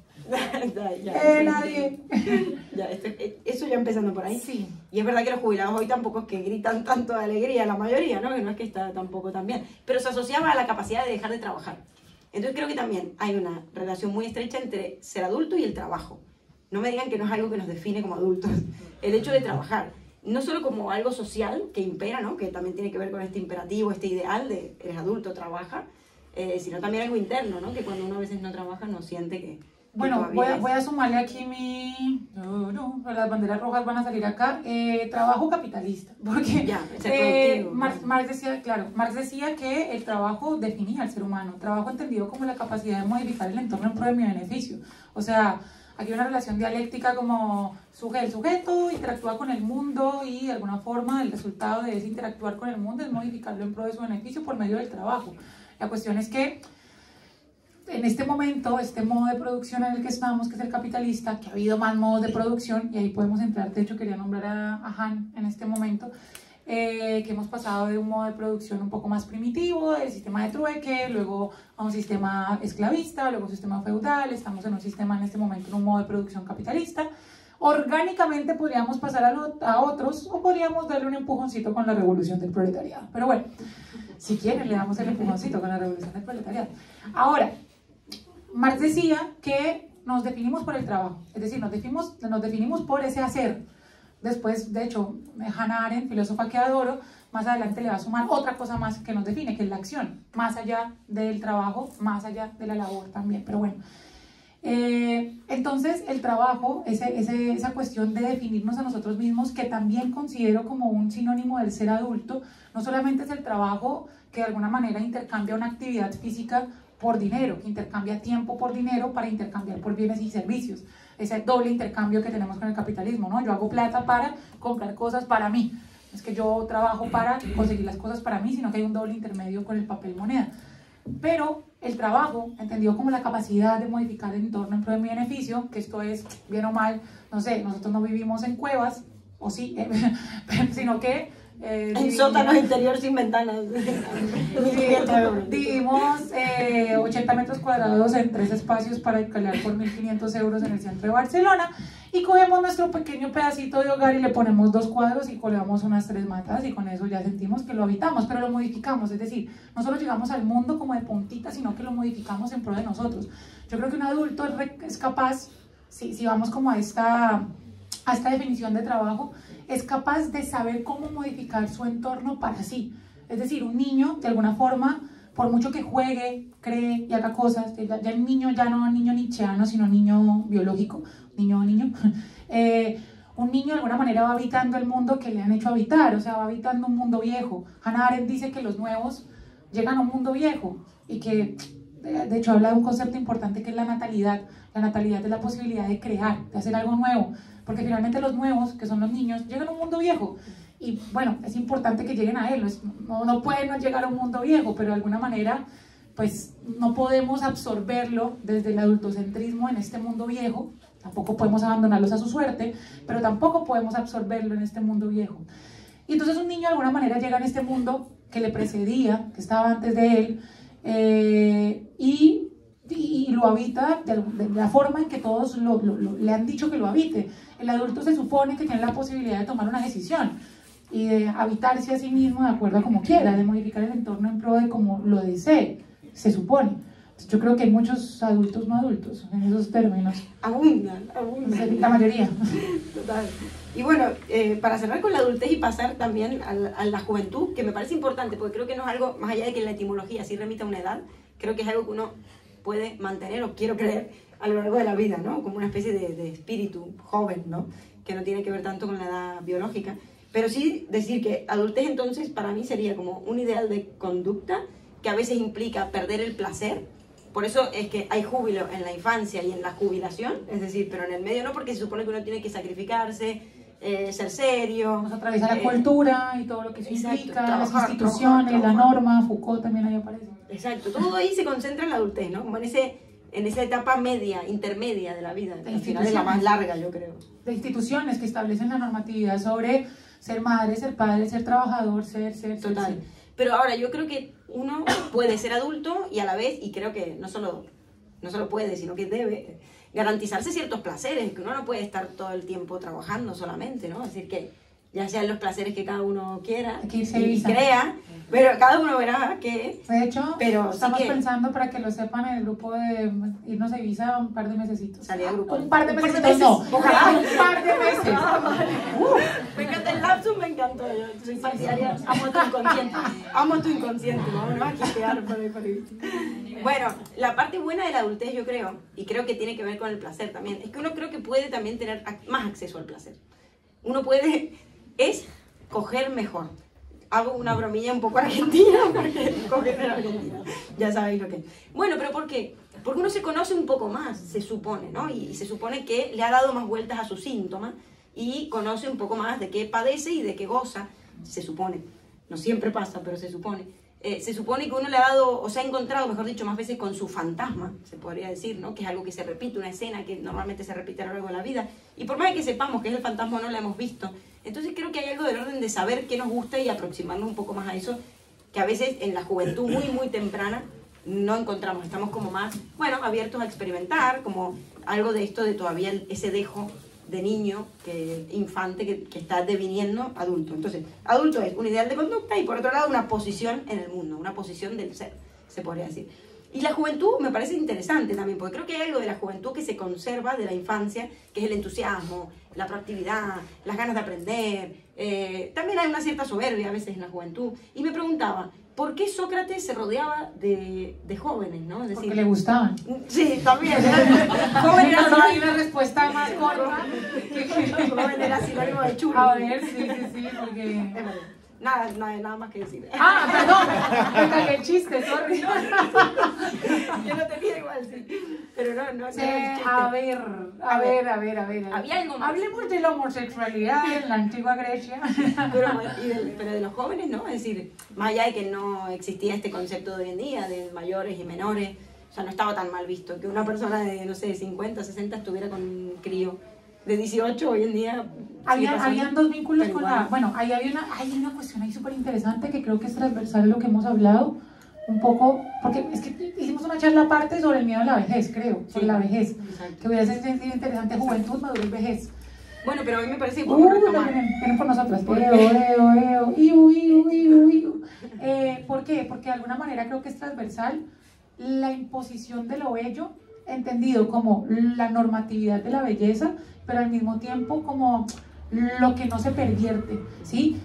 Nadie.
Eso ya empezando por ahí.
Sí.
Y es verdad que los jubilados hoy tampoco es que gritan tanto de alegría, la mayoría, ¿no? Que no es que está tampoco tan bien. Pero se asociaba a la capacidad de dejar de trabajar. Entonces creo que también hay una relación muy estrecha entre ser adulto y el trabajo. No me digan que no es algo que nos define como adultos. El hecho de trabajar. No solo como algo social que impera, ¿no? Que también tiene que ver con este imperativo, este ideal de eres adulto, trabaja. Sino también algo interno, ¿no? Que cuando uno a veces no trabaja no siente
Bueno, voy a sumarle aquí las banderas rojas van a salir acá, trabajo capitalista, porque Marx decía que el trabajo definía al ser humano, trabajo entendido como la capacidad de modificar el entorno en pro de mi beneficio, o sea, aquí hay una relación dialéctica como el sujeto interactúa con el mundo y de alguna forma el resultado de ese interactuar con el mundo es modificarlo en pro de su beneficio por medio del trabajo. La cuestión es que en este momento, este modo de producción en el que estamos, que es el capitalista, que ha habido más modos de producción, y ahí podemos entrar, de hecho quería nombrar a Han en este momento, que hemos pasado de un modo de producción un poco más primitivo, del sistema de trueque, luego a un sistema esclavista, luego a un sistema feudal, estamos en un sistema en este momento, en un modo de producción capitalista. Orgánicamente podríamos pasar a otros, o podríamos darle un empujoncito con la revolución del proletariado, pero bueno, si quieren le damos el empujoncito con la revolución del proletariado. Ahora, Marx decía que nos definimos por el trabajo, es decir, nos definimos por ese hacer. Después, de hecho, Hannah Arendt, filósofa que adoro, más adelante le va a sumar otra cosa más que nos define, que es la acción, más allá del trabajo, más allá de la labor también, pero bueno. Entonces, el trabajo, esa cuestión de definirnos a nosotros mismos, que también considero como un sinónimo del ser adulto, no solamente es el trabajo que de alguna manera intercambia una actividad física por dinero, que intercambia tiempo por dinero para intercambiar por bienes y servicios. Ese doble intercambio que tenemos con el capitalismo, ¿no? Yo hago plata para comprar cosas para mí. Es que yo trabajo para conseguir las cosas para mí, sino que hay un doble intermedio con el papel moneda. Pero el trabajo, entendido como la capacidad de modificar el entorno en pro de mi beneficio, que esto es, bien o mal, no sé, nosotros no vivimos en cuevas, o sí, sino que
en sótanos interiores sin ventanas.
Dividimos 80 metros cuadrados en 3 espacios para alquilar por 1.500 euros en el centro de Barcelona y cogemos nuestro pequeño pedacito de hogar y le ponemos 2 cuadros y colgamos unas 3 matas y con eso ya sentimos que lo habitamos, pero lo modificamos, es decir, no solo llegamos al mundo como de puntita, sino que lo modificamos en pro de nosotros. Yo creo que un adulto es capaz, si vamos como a esta definición de trabajo, es capaz de saber cómo modificar su entorno para sí. Es decir, un niño, de alguna forma, por mucho que juegue, cree y haga cosas, ya el niño, ya no niño nietzscheano, sino niño biológico, un niño de alguna manera va habitando el mundo que le han hecho habitar, o sea, va habitando un mundo viejo. Hannah Arendt dice que los nuevos llegan a un mundo viejo y que, de hecho, habla de un concepto importante que es la natalidad. La natalidad es la posibilidad de crear, de hacer algo nuevo, porque finalmente los nuevos, que son los niños, llegan a un mundo viejo y bueno, es importante que lleguen a él, no pueden llegar a un mundo viejo, pero de alguna manera pues no podemos absorberlo desde el adultocentrismo en este mundo viejo, tampoco podemos abandonarlos a su suerte, pero tampoco podemos absorberlo en este mundo viejo. Y entonces un niño de alguna manera llega en este mundo que le precedía, que estaba antes de él, y lo habita de la forma en que todos le han dicho que lo habite. El adulto se supone que tiene la posibilidad de tomar una decisión y de habitarse a sí mismo de acuerdo a como quiera, de modificar el entorno en pro de como lo desee, se supone. Yo creo que hay muchos adultos no adultos en esos términos.
Abundan.
La mayoría.
Total. Y bueno, para cerrar con la adultez y pasar también a la juventud, que me parece importante, porque creo que no es algo, más allá de que la etimología sí remita a una edad, creo que es algo que uno puede mantener, o quiero creer, a lo largo de la vida, ¿no? Como una especie de espíritu joven, ¿no? Que no tiene que ver tanto con la edad biológica. Pero sí decir que adultez entonces para mí sería como un ideal de conducta que a veces implica perder el placer. Por eso es que hay júbilo en la infancia y en la jubilación, es decir, pero en el medio no, porque se supone que uno tiene que sacrificarse, ser serio.
Nos atraviesa la cultura y todo lo que eso implica, las instituciones,
trabajar.
La norma, Foucault también ahí aparece.
Exacto, todo ahí se concentra en la adultez, ¿no? Como en esa etapa media, intermedia de la vida, que al final es la más larga, yo creo.
De instituciones que establecen la normatividad sobre ser madre, ser padre, ser trabajador, ser.
Total. Pero ahora, yo creo que uno puede ser adulto y a la vez, y creo que no solo puede, sino que debe garantizarse ciertos placeres, que uno no puede estar todo el tiempo trabajando solamente, ¿no? Es decir, que ya sean los placeres que cada uno quiera y crea, Pero cada uno verá que...
De hecho,
pero
estamos
sí que...
pensando, para que lo sepan, en el grupo de irnos a Ibiza un par de mesecitos.
Salía grupo.
Un par de
¿Un par de
meses, no.
meses? Ojalá.
Un par de meses.
Me encanta el lapsus, me encantó. Yo soy partidaria, amo tu inconsciente. Amo tu inconsciente, vamos a quitear por ahí, por ahí. Bueno, la parte buena de la adultez, yo creo, y creo que tiene que ver con el placer también, es que uno creo que puede también tener más acceso al placer. Uno puede, es coger mejor. Hago una bromilla un poco argentina, porque coger en Argentina, ya sabéis lo que es. Bueno, pero ¿por qué? Porque uno se conoce un poco más, se supone, ¿no? Y se supone que le ha dado más vueltas a sus síntomas y conoce un poco más de qué padece y de qué goza, se supone. No siempre pasa, pero se supone. Se supone que uno le ha dado, o se ha encontrado, mejor dicho, más veces con su fantasma, se podría decir, ¿no? Que es algo que se repite, una escena que normalmente se repite a lo largo de la vida. Y por más que sepamos que es el fantasma, no la hemos visto. Entonces creo que hay algo del orden de saber qué nos gusta y aproximarnos un poco más a eso, que a veces en la juventud muy, muy temprana no encontramos. Estamos como más, bueno, abiertos a experimentar, como algo de esto de todavía ese dejo de niño, infante, que está deviniendo adulto. Entonces, adulto es un ideal de conducta y por otro lado una posición en el mundo, una posición del ser, se podría decir. Y la juventud me parece interesante también, porque creo que hay algo de la juventud que se conserva de la infancia, que es el entusiasmo, la proactividad, las ganas de aprender. También hay una cierta soberbia a veces en la juventud. Y me preguntaba, ¿por qué Sócrates se rodeaba de jóvenes, ¿no? Es decir,
porque le gustaban.
Sí, también. Joven era
No hay una respuesta más corta.
joven era sinónimo de chulo.
A ver, sí, porque...
Nada más que decir.
Ah, perdón, me cagué el chiste, sorry.
Yo no tenía igual, sí. Pero no
Sí,
era el chiste.
a ver.
Había algo más.
Hablemos de la homosexualidad en la antigua Grecia.
Pero de los jóvenes, ¿no? Es decir, más allá de que no existía este concepto de hoy en día, de mayores y menores, o sea, no estaba tan mal visto que una persona de, no sé, 50, 60 estuviera con un crío de 18 hoy en día.
Habían dos vínculos con la... Bueno, hay una cuestión ahí súper interesante que creo que es transversal a lo que hemos hablado un poco, porque es que hicimos una charla aparte sobre el miedo a la vejez, creo, sobre la vejez,
exacto.
que hubiera sido interesante, juventud, madurez, vejez.
Bueno, pero a mí me parece que podemos retomar.
Vienen por nosotras. ¿Por qué? Porque de alguna manera creo que es transversal la imposición de lo bello, entendido como la normatividad de la belleza, pero al mismo tiempo como lo que no se pervierte, ¿sí?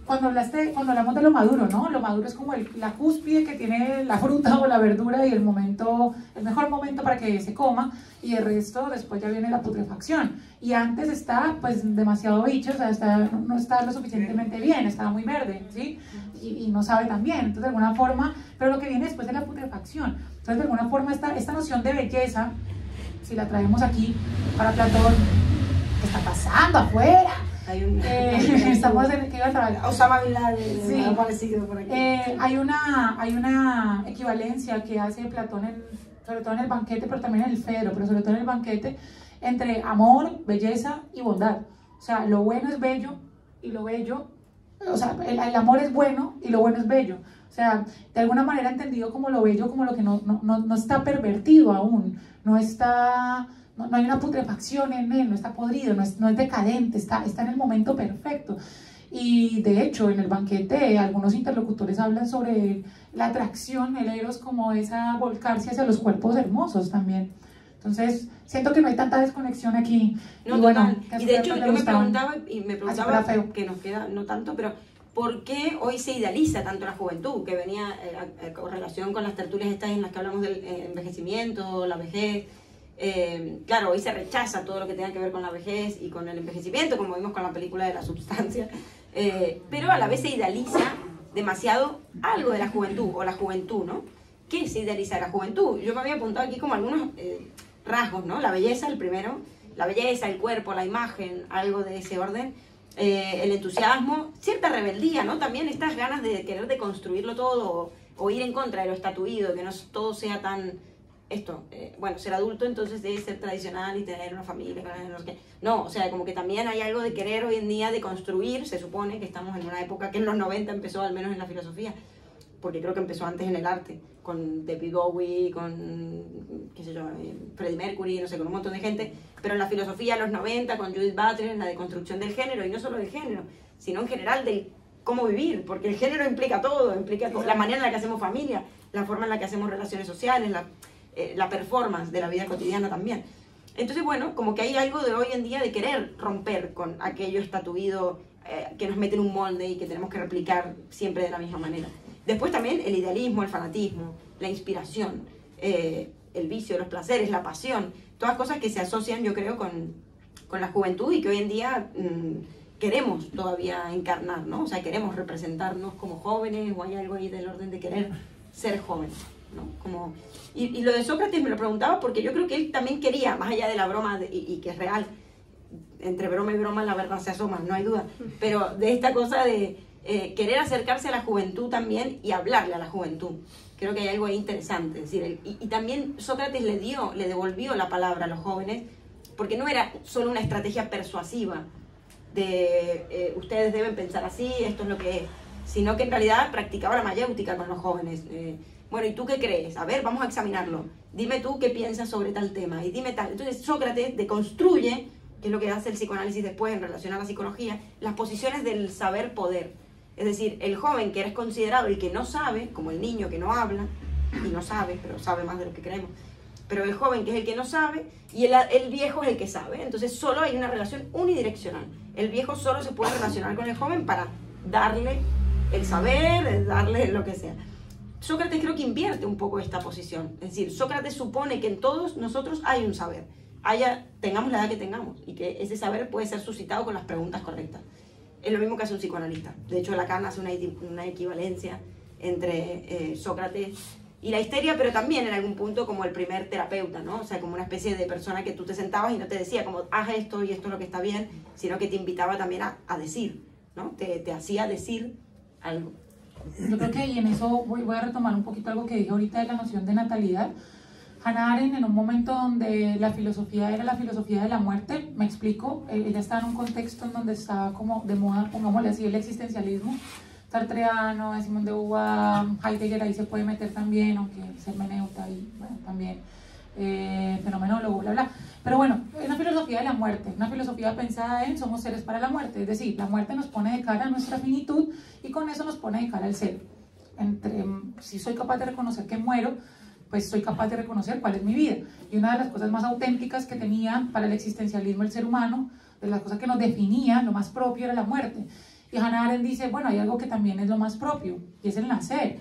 Cuando hablamos de lo maduro, ¿no? Lo maduro es como la cúspide que tiene la fruta o la verdura y el mejor momento para que se coma, y el resto después ya viene la putrefacción. Y antes está pues demasiado bicho, o sea, no está lo suficientemente bien, está muy verde, ¿sí? Y no sabe tan bien, entonces de alguna forma, pero lo que viene después es la putrefacción. Entonces de alguna forma esta noción de belleza, si la traemos aquí para Platón, ¿qué está pasando afuera? Estamos en que iba a trabajar.
Osama Bin Laden,
sí.
Ha aparecido por aquí.
Hay una equivalencia que hace Platón, sobre todo en el banquete, pero también en el Fedro, pero sobre todo en el banquete, entre amor, belleza y bondad. O sea, lo bueno es bello y lo bello, o sea, el amor es bueno y lo bueno es bello. O sea, de alguna manera entendido como lo bello, como lo que no está pervertido aún, no hay una putrefacción en él, no está podrido, no es decadente, está en el momento perfecto. Y de hecho, en el banquete, algunos interlocutores hablan sobre la atracción, el eros, como esa volcarse hacia los cuerpos hermosos también. Entonces, siento que no hay tanta desconexión aquí.
No,
y bueno,
y de hecho, yo me preguntaba que nos queda no tanto, pero ¿por qué hoy se idealiza tanto la juventud? Que venía con relación con las tertulias estas en las que hablamos del envejecimiento, la vejez. Claro, hoy se rechaza todo lo que tenga que ver con la vejez y con el envejecimiento, como vimos con la película de La Substancia, pero a la vez se idealiza demasiado algo de la juventud, o la juventud, ¿no? ¿Qué se idealiza de la juventud? Yo me había apuntado aquí como algunos rasgos, ¿no? La belleza, el primero, la belleza, el cuerpo, la imagen, algo de ese orden, el entusiasmo, cierta rebeldía, ¿no? También estas ganas de querer deconstruirlo todo, o ir en contra de lo estatuido, que no todo sea tan... bueno, ser adulto entonces debe ser tradicional y tener una familia, no, o sea, como que también hay algo de querer hoy en día de construir, se supone que estamos en una época que en los 90 empezó, al menos en la filosofía, porque creo que empezó antes en el arte, con David Bowie, con, qué sé yo, Freddie Mercury, no sé, con un montón de gente, pero en la filosofía, en los 90, con Judith Butler, en la deconstrucción del género, y no solo del género, sino en general del cómo vivir, porque el género implica todo, implica la manera en la que hacemos familia, la forma en la que hacemos relaciones sociales, la performance de la vida cotidiana también. Entonces, bueno, como que hay algo de hoy en día de querer romper con aquello estatuido que nos mete en un molde y que tenemos que replicar siempre de la misma manera. Después también el idealismo, el fanatismo, la inspiración, el vicio, los placeres, la pasión, todas cosas que se asocian, yo creo, con la juventud y que hoy en día queremos todavía encarnar, ¿no? O sea, queremos representarnos como jóvenes, o hay algo ahí del orden de querer ser jóvenes, ¿no? Y lo de Sócrates me lo preguntaba porque yo creo que él también quería, más allá de la broma, y que es real, entre broma y broma la verdad se asoma, no hay duda, pero de esta cosa de querer acercarse a la juventud también y hablarle a la juventud. Creo que hay algo ahí interesante, es decir, y también Sócrates le devolvió la palabra a los jóvenes, porque no era solo una estrategia persuasiva de ustedes deben pensar así, esto es lo que es, sino que en realidad practicaba la mayéutica con los jóvenes. Bueno, ¿y tú qué crees? A ver, vamos a examinarlo. Dime tú qué piensas sobre tal tema y dime tal. Entonces Sócrates deconstruye, que es lo que hace el psicoanálisis después en relación a la psicología, las posiciones del saber-poder. Es decir, el joven que eres considerado el que no sabe, como el niño que no habla, y no sabe, pero sabe más de lo que creemos, pero el joven que es el que no sabe, y el viejo es el que sabe. Entonces solo hay una relación unidireccional. El viejo solo se puede relacionar con el joven para darle el saber, darle lo que sea. Sócrates creo que invierte un poco esta posición. Es decir, Sócrates supone que en todos nosotros hay un saber, tengamos la edad que tengamos, y que ese saber puede ser suscitado con las preguntas correctas. Es lo mismo que hace un psicoanalista. De hecho, Lacan hace una equivalencia entre Sócrates y la histeria, pero también en algún punto como el primer terapeuta, ¿no? O sea, como una especie de persona que tú te sentabas y no te decía como, haz esto y esto es lo que está bien, sino que te invitaba también a decir, ¿no? Te hacía decir algo.
Yo creo que y en eso voy a retomar un poquito algo que dije ahorita de la noción de natalidad. Hannah Arendt, en un momento donde la filosofía era la filosofía de la muerte, me explico, ella estaba en un contexto en donde estaba como de moda, pongámosle así, el existencialismo sartreano, Simone de Beauvoir, Heidegger ahí se puede meter también, aunque es hermeneuta y bueno, también fenomenólogo, bla, bla. Pero bueno, es una filosofía de la muerte, una filosofía pensada en somos seres para la muerte, es decir, la muerte nos pone de cara a nuestra finitud y con eso nos pone de cara al ser. Si soy capaz de reconocer que muero, pues soy capaz de reconocer cuál es mi vida. Y una de las cosas más auténticas que tenía para el existencialismo el ser humano, de las cosas que nos definía, lo más propio era la muerte. Y Hannah Arendt dice, bueno, hay algo que también es lo más propio, y es el nacer.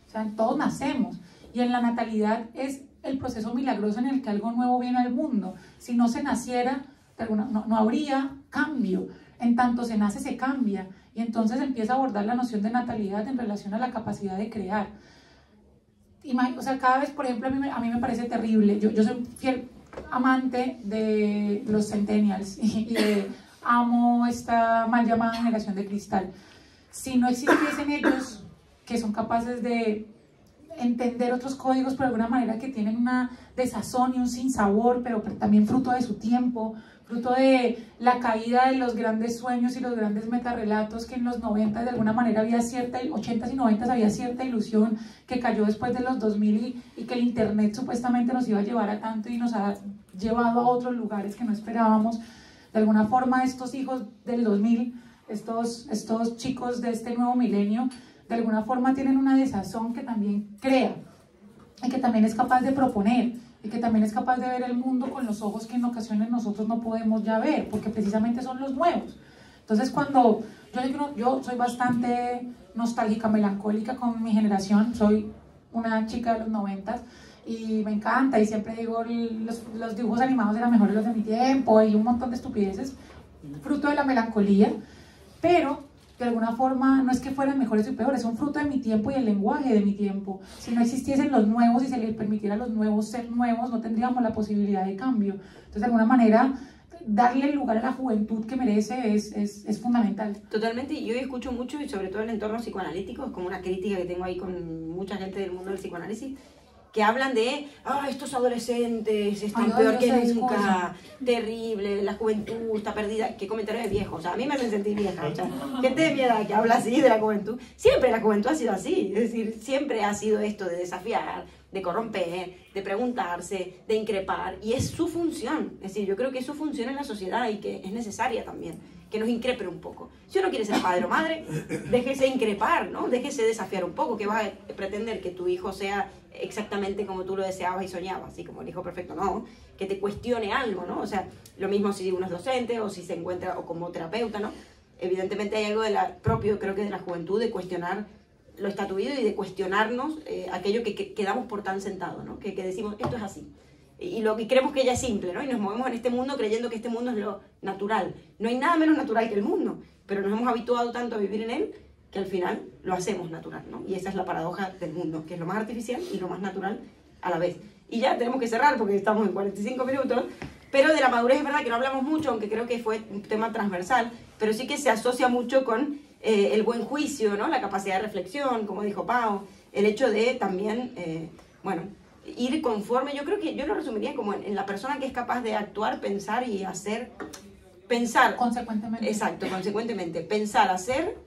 O sea, todos nacemos. Y en la natalidad es el proceso milagroso en el que algo nuevo viene al mundo. Si no se naciera, no habría cambio. En tanto se nace, se cambia. Y entonces empieza a abordar la noción de natalidad en relación a la capacidad de crear. O sea, cada vez, por ejemplo, a mí me parece terrible. Yo soy fiel amante de los centennials y amo esta mal llamada generación de cristal. Si no existiesen ellos, que son capaces de entender otros códigos, pero de alguna manera que tienen una desazón y un sinsabor, pero también fruto de su tiempo, fruto de la caída de los grandes sueños y los grandes metarrelatos que en los 90 de alguna manera había 80s y 90s había cierta ilusión que cayó después de los 2000 y que el internet supuestamente nos iba a llevar a tanto y nos ha llevado a otros lugares que no esperábamos. De alguna forma estos hijos del 2000, estos chicos de este nuevo milenio, de alguna forma tienen una desazón que también crea y que también es capaz de proponer y que también es capaz de ver el mundo con los ojos que en ocasiones nosotros no podemos ya ver, porque precisamente son los nuevos. Entonces cuando yo soy bastante nostálgica, melancólica con mi generación, soy una chica de los 90s y me encanta y siempre digo los dibujos animados eran mejores los de mi tiempo y un montón de estupideces, fruto de la melancolía, pero de alguna forma no es que fueran mejores y peores, son fruto de mi tiempo y el lenguaje de mi tiempo. Si no existiesen los nuevos y se les permitiera a los nuevos ser nuevos, no tendríamos la posibilidad de cambio. Entonces, de alguna manera, darle el lugar a la juventud que merece es fundamental.
Totalmente, y yo escucho mucho, y sobre todo en el entorno psicoanalítico, es como una crítica que tengo ahí con mucha gente del mundo del psicoanálisis, que hablan de, estos adolescentes están peor que nunca, terrible, la juventud está perdida. Qué comentario de viejo, o sea, a mí me hacen sentir vieja, o sea, gente de mi edad que habla así de la juventud. Siempre la juventud ha sido así, es decir, siempre ha sido esto de desafiar, de corromper, de preguntarse, de increpar, y es su función. Es decir, yo creo que es su función en la sociedad y que es necesaria también, que nos increpe un poco. Si uno quiere ser padre o madre, déjese increpar, ¿no? Déjese desafiar un poco, que vas a pretender que tu hijo sea exactamente como tú lo deseabas y soñabas, así como el hijo perfecto, no, que te cuestione algo, ¿no? O sea, lo mismo si uno es docente o si se encuentra o como terapeuta, ¿no? Evidentemente hay algo propio, creo que de la juventud, de cuestionar lo estatuido y de cuestionarnos aquello que damos por tan sentado, ¿no? Que decimos, esto es así. Y creemos que ya es simple, ¿no? Y nos movemos en este mundo creyendo que este mundo es lo natural. No hay nada menos natural que el mundo, pero nos hemos habituado tanto a vivir en él que al final lo hacemos natural, ¿no? Y esa es la paradoja del mundo, que es lo más artificial y lo más natural a la vez. Y ya tenemos que cerrar porque estamos en 45 minutos, pero de la madurez es verdad que no hablamos mucho, aunque creo que fue un tema transversal, pero sí que se asocia mucho con el buen juicio, ¿no? La capacidad de reflexión, como dijo Pau, el hecho de también, ir conforme. Yo creo que yo lo resumiría como en la persona que es capaz de actuar, pensar y hacer, pensar.
Consecuentemente.
Exacto, consecuentemente. Pensar, hacer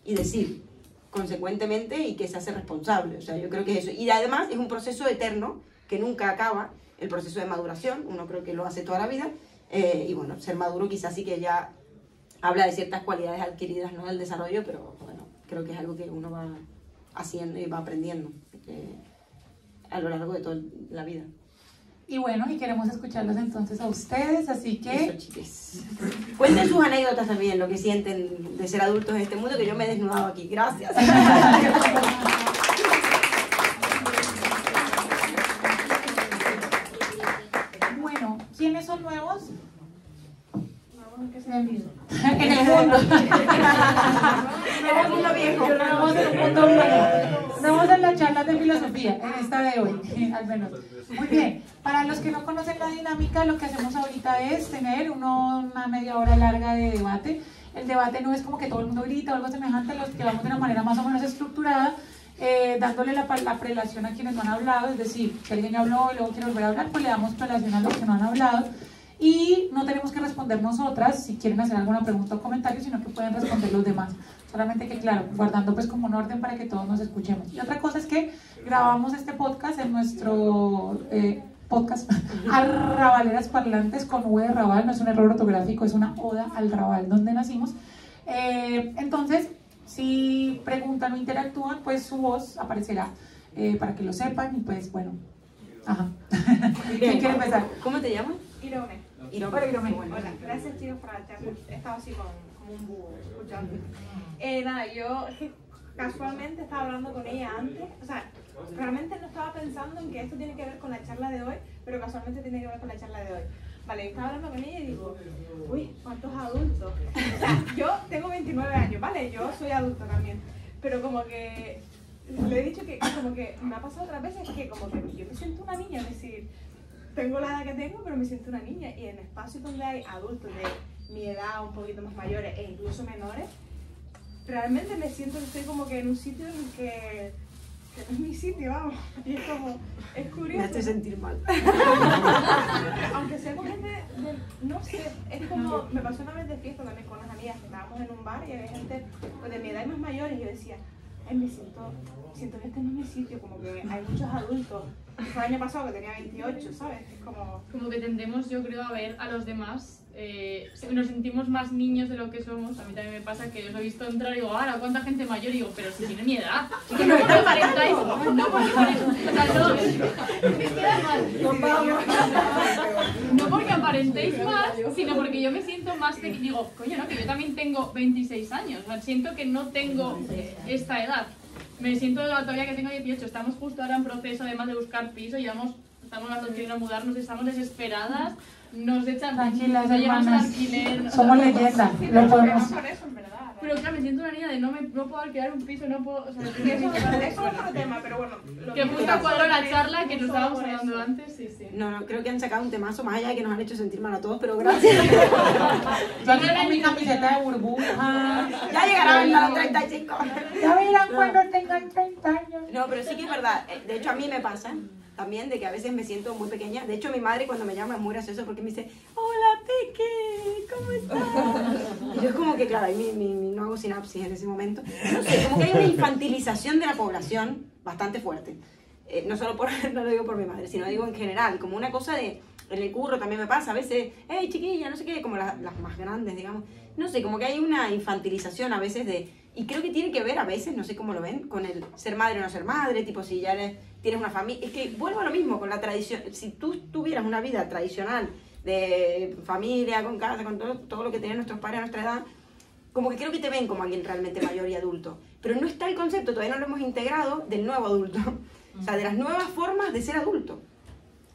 y decir consecuentemente y que se hace responsable. O sea, yo creo que es eso. Y además es un proceso eterno que nunca acaba, el proceso de maduración, uno creo que lo hace toda la vida. Y bueno, ser maduro quizás sí que ya habla de ciertas cualidades adquiridas, ¿no? Del desarrollo, pero bueno, creo que es algo que uno va haciendo y va aprendiendo a lo largo de toda la vida.
Y bueno, y queremos escucharlos entonces a ustedes, así que...
Eso, chiques. Cuenten sus anécdotas también, lo que sienten de ser adultos en este mundo, que yo me he desnudado aquí. Gracias.
Bueno, ¿quiénes son nuevos? En el mundo.
En el mundo viejo.
Nuevos en el mundo viejo. Nuevos en la charla de filosofía, en esta de hoy, al menos. Muy bien. Para los que no conocen la dinámica, lo que hacemos ahorita es tener una media hora larga de debate. El debate no es como que todo el mundo grita o algo semejante, los que vamos de una manera más o menos estructurada, dándole la prelación a quienes no han hablado, es decir, si alguien ya habló y luego quiere volver a hablar, pues le damos prelación a los que no han hablado. Y no tenemos que responder nosotras si quieren hacer alguna pregunta o comentario, sino que pueden responder los demás. Solamente que, claro, guardando pues como un orden para que todos nos escuchemos. Y otra cosa es que grabamos este podcast en nuestro podcast Arrabaleras Parlantes con V de Raval. No es un error ortográfico, es una oda al Raval donde nacimos. Entonces, si preguntan o interactúan, pues su voz aparecerá para que lo sepan y pues bueno. Ajá. ¿Quién quiere empezar?
¿Cómo te llamas?
Irone.
Irone.
Hola, gracias chicos por la charla. He estado así como un búho escuchando. Nada, yo es que casualmente estaba hablando con ella antes. O sea, realmente no estaba pensando en que esto tiene que ver con la charla de hoy, pero casualmente tiene que ver con la charla de hoy. Vale, yo estaba hablando con ella y digo, uy, ¿cuántos adultos? O sea, yo tengo 29 años, ¿vale? Yo soy adulto también. Pero como que le he dicho que como que me ha pasado otras veces que como que yo me siento una niña, es decir, tengo la edad que tengo, pero me siento una niña. Y en espacios donde hay adultos de mi edad, un poquito más mayores e incluso menores, realmente me siento que estoy como que en un sitio en el que no es mi sitio, vamos. Y es como, es curioso.
Me hace sentir mal.
Aunque sea con gente no sé, es como, me pasó una vez de fiesta también con unas amigas que estábamos en un bar y había gente pues, de mi edad y más mayores y yo decía, ay, me siento que este no es mi sitio, como que hay muchos adultos. Fue el año pasado que tenía 28, ¿sabes? Es como
que tendemos, yo creo, a ver a los demás, nos sentimos más niños de lo que somos. A mí también me pasa que os he visto entrar y digo, ahora, ¿cuánta gente mayor? Y digo, pero si tiene mi edad. Que no porque aparentáis, no porque no porque aparentéis más, sino porque yo me siento más de, digo, coño, no, que yo también tengo 26 años, o sea, siento que no tengo esta edad. Me siento todavía que tengo 18, estamos justo ahora en proceso además de buscar piso, estamos las dos queriendo mudarnos, estamos desesperadas, nos echan,
tranquilas,
llegamos al
hermanas,
alquiler,
somos leyenda, lo podemos.
Pero claro, me siento una niña de no puedo alquilar un piso, no puedo, o sea,
eso es otro tema, pero bueno.
Que justo cuadró la charla que nos estábamos hablando antes, sí.
No, creo que han sacado un temazo más allá de que nos han hecho sentir mal a todos, pero gracias.
Yo tengo mi camiseta de burbuja.
Ya llegarán a los 35.
Ya verán cuando tengan 30 años.
No, pero sí que es verdad. De hecho, a mí me pasa también de que a veces me siento muy pequeña. De hecho, mi madre cuando me llama es muy gracioso porque me dice, hola Peque, ¿cómo estás? Y yo es como que, claro, no hago sinapsis en ese momento. No sé, como que hay una infantilización de la población bastante fuerte. no solo por, no lo digo por mi madre, sino digo en general, como una cosa de, en el curro también me pasa, a veces, hey chiquilla, no sé qué, como las más grandes, digamos, no sé, como que hay una infantilización a veces de, y creo que tiene que ver a veces, no sé cómo lo ven, con el ser madre o no ser madre, tipo si ya tienes una familia, es que vuelvo a lo mismo con la tradición, si tú tuvieras una vida tradicional de familia, con casa, con todo lo que tenían nuestros padres a nuestra edad, como que creo que te ven como alguien realmente mayor y adulto, pero no está el concepto, todavía no lo hemos integrado, del nuevo adulto, o sea, de las nuevas formas de ser adulto.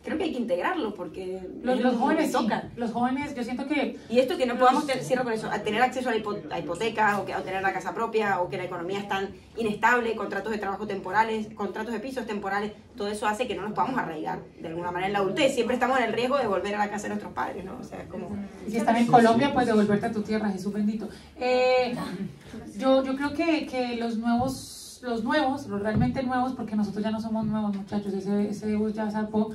Creo que hay que integrarlo porque
los jóvenes sí, los jóvenes, yo siento que...
Y esto que no podamos, cierro con eso, a tener acceso a la hipoteca o tener la casa propia o que la economía es tan inestable, contratos de trabajo temporales, contratos de pisos temporales, todo eso hace que no nos podamos arraigar de alguna manera en la adultez. Siempre estamos en el riesgo de volver a la casa de nuestros padres, ¿no? O sea, es como...
Si están en Colombia, pues devolverte a tu tierra, Jesús bendito. Yo creo que los realmente nuevos, porque nosotros ya no somos nuevos muchachos, ese bus ya zarpó.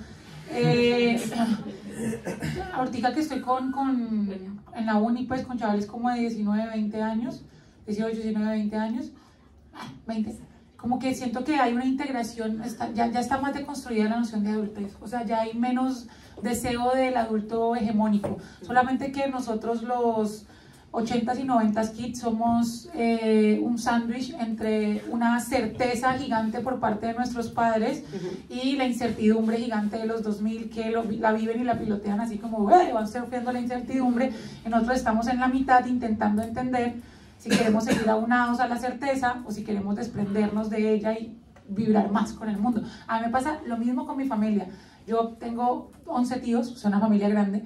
Ahorita que estoy en la uni, pues con chavales como de 19, 20 años, 18, 19, 20 años, 20, como que siento que hay una integración, ya está más deconstruida la noción de adultez, o sea, ya hay menos deseo del adulto hegemónico, solamente que nosotros los 80s y 90s kids somos un sándwich entre una certeza gigante por parte de nuestros padres y la incertidumbre gigante de los 2000 que la viven y la pilotean así como van surfeando la incertidumbre, y nosotros estamos en la mitad intentando entender si queremos seguir aunados a la certeza o si queremos desprendernos de ella y vibrar más con el mundo. A mí me pasa lo mismo con mi familia. Yo tengo 11 tíos, soy una familia grande,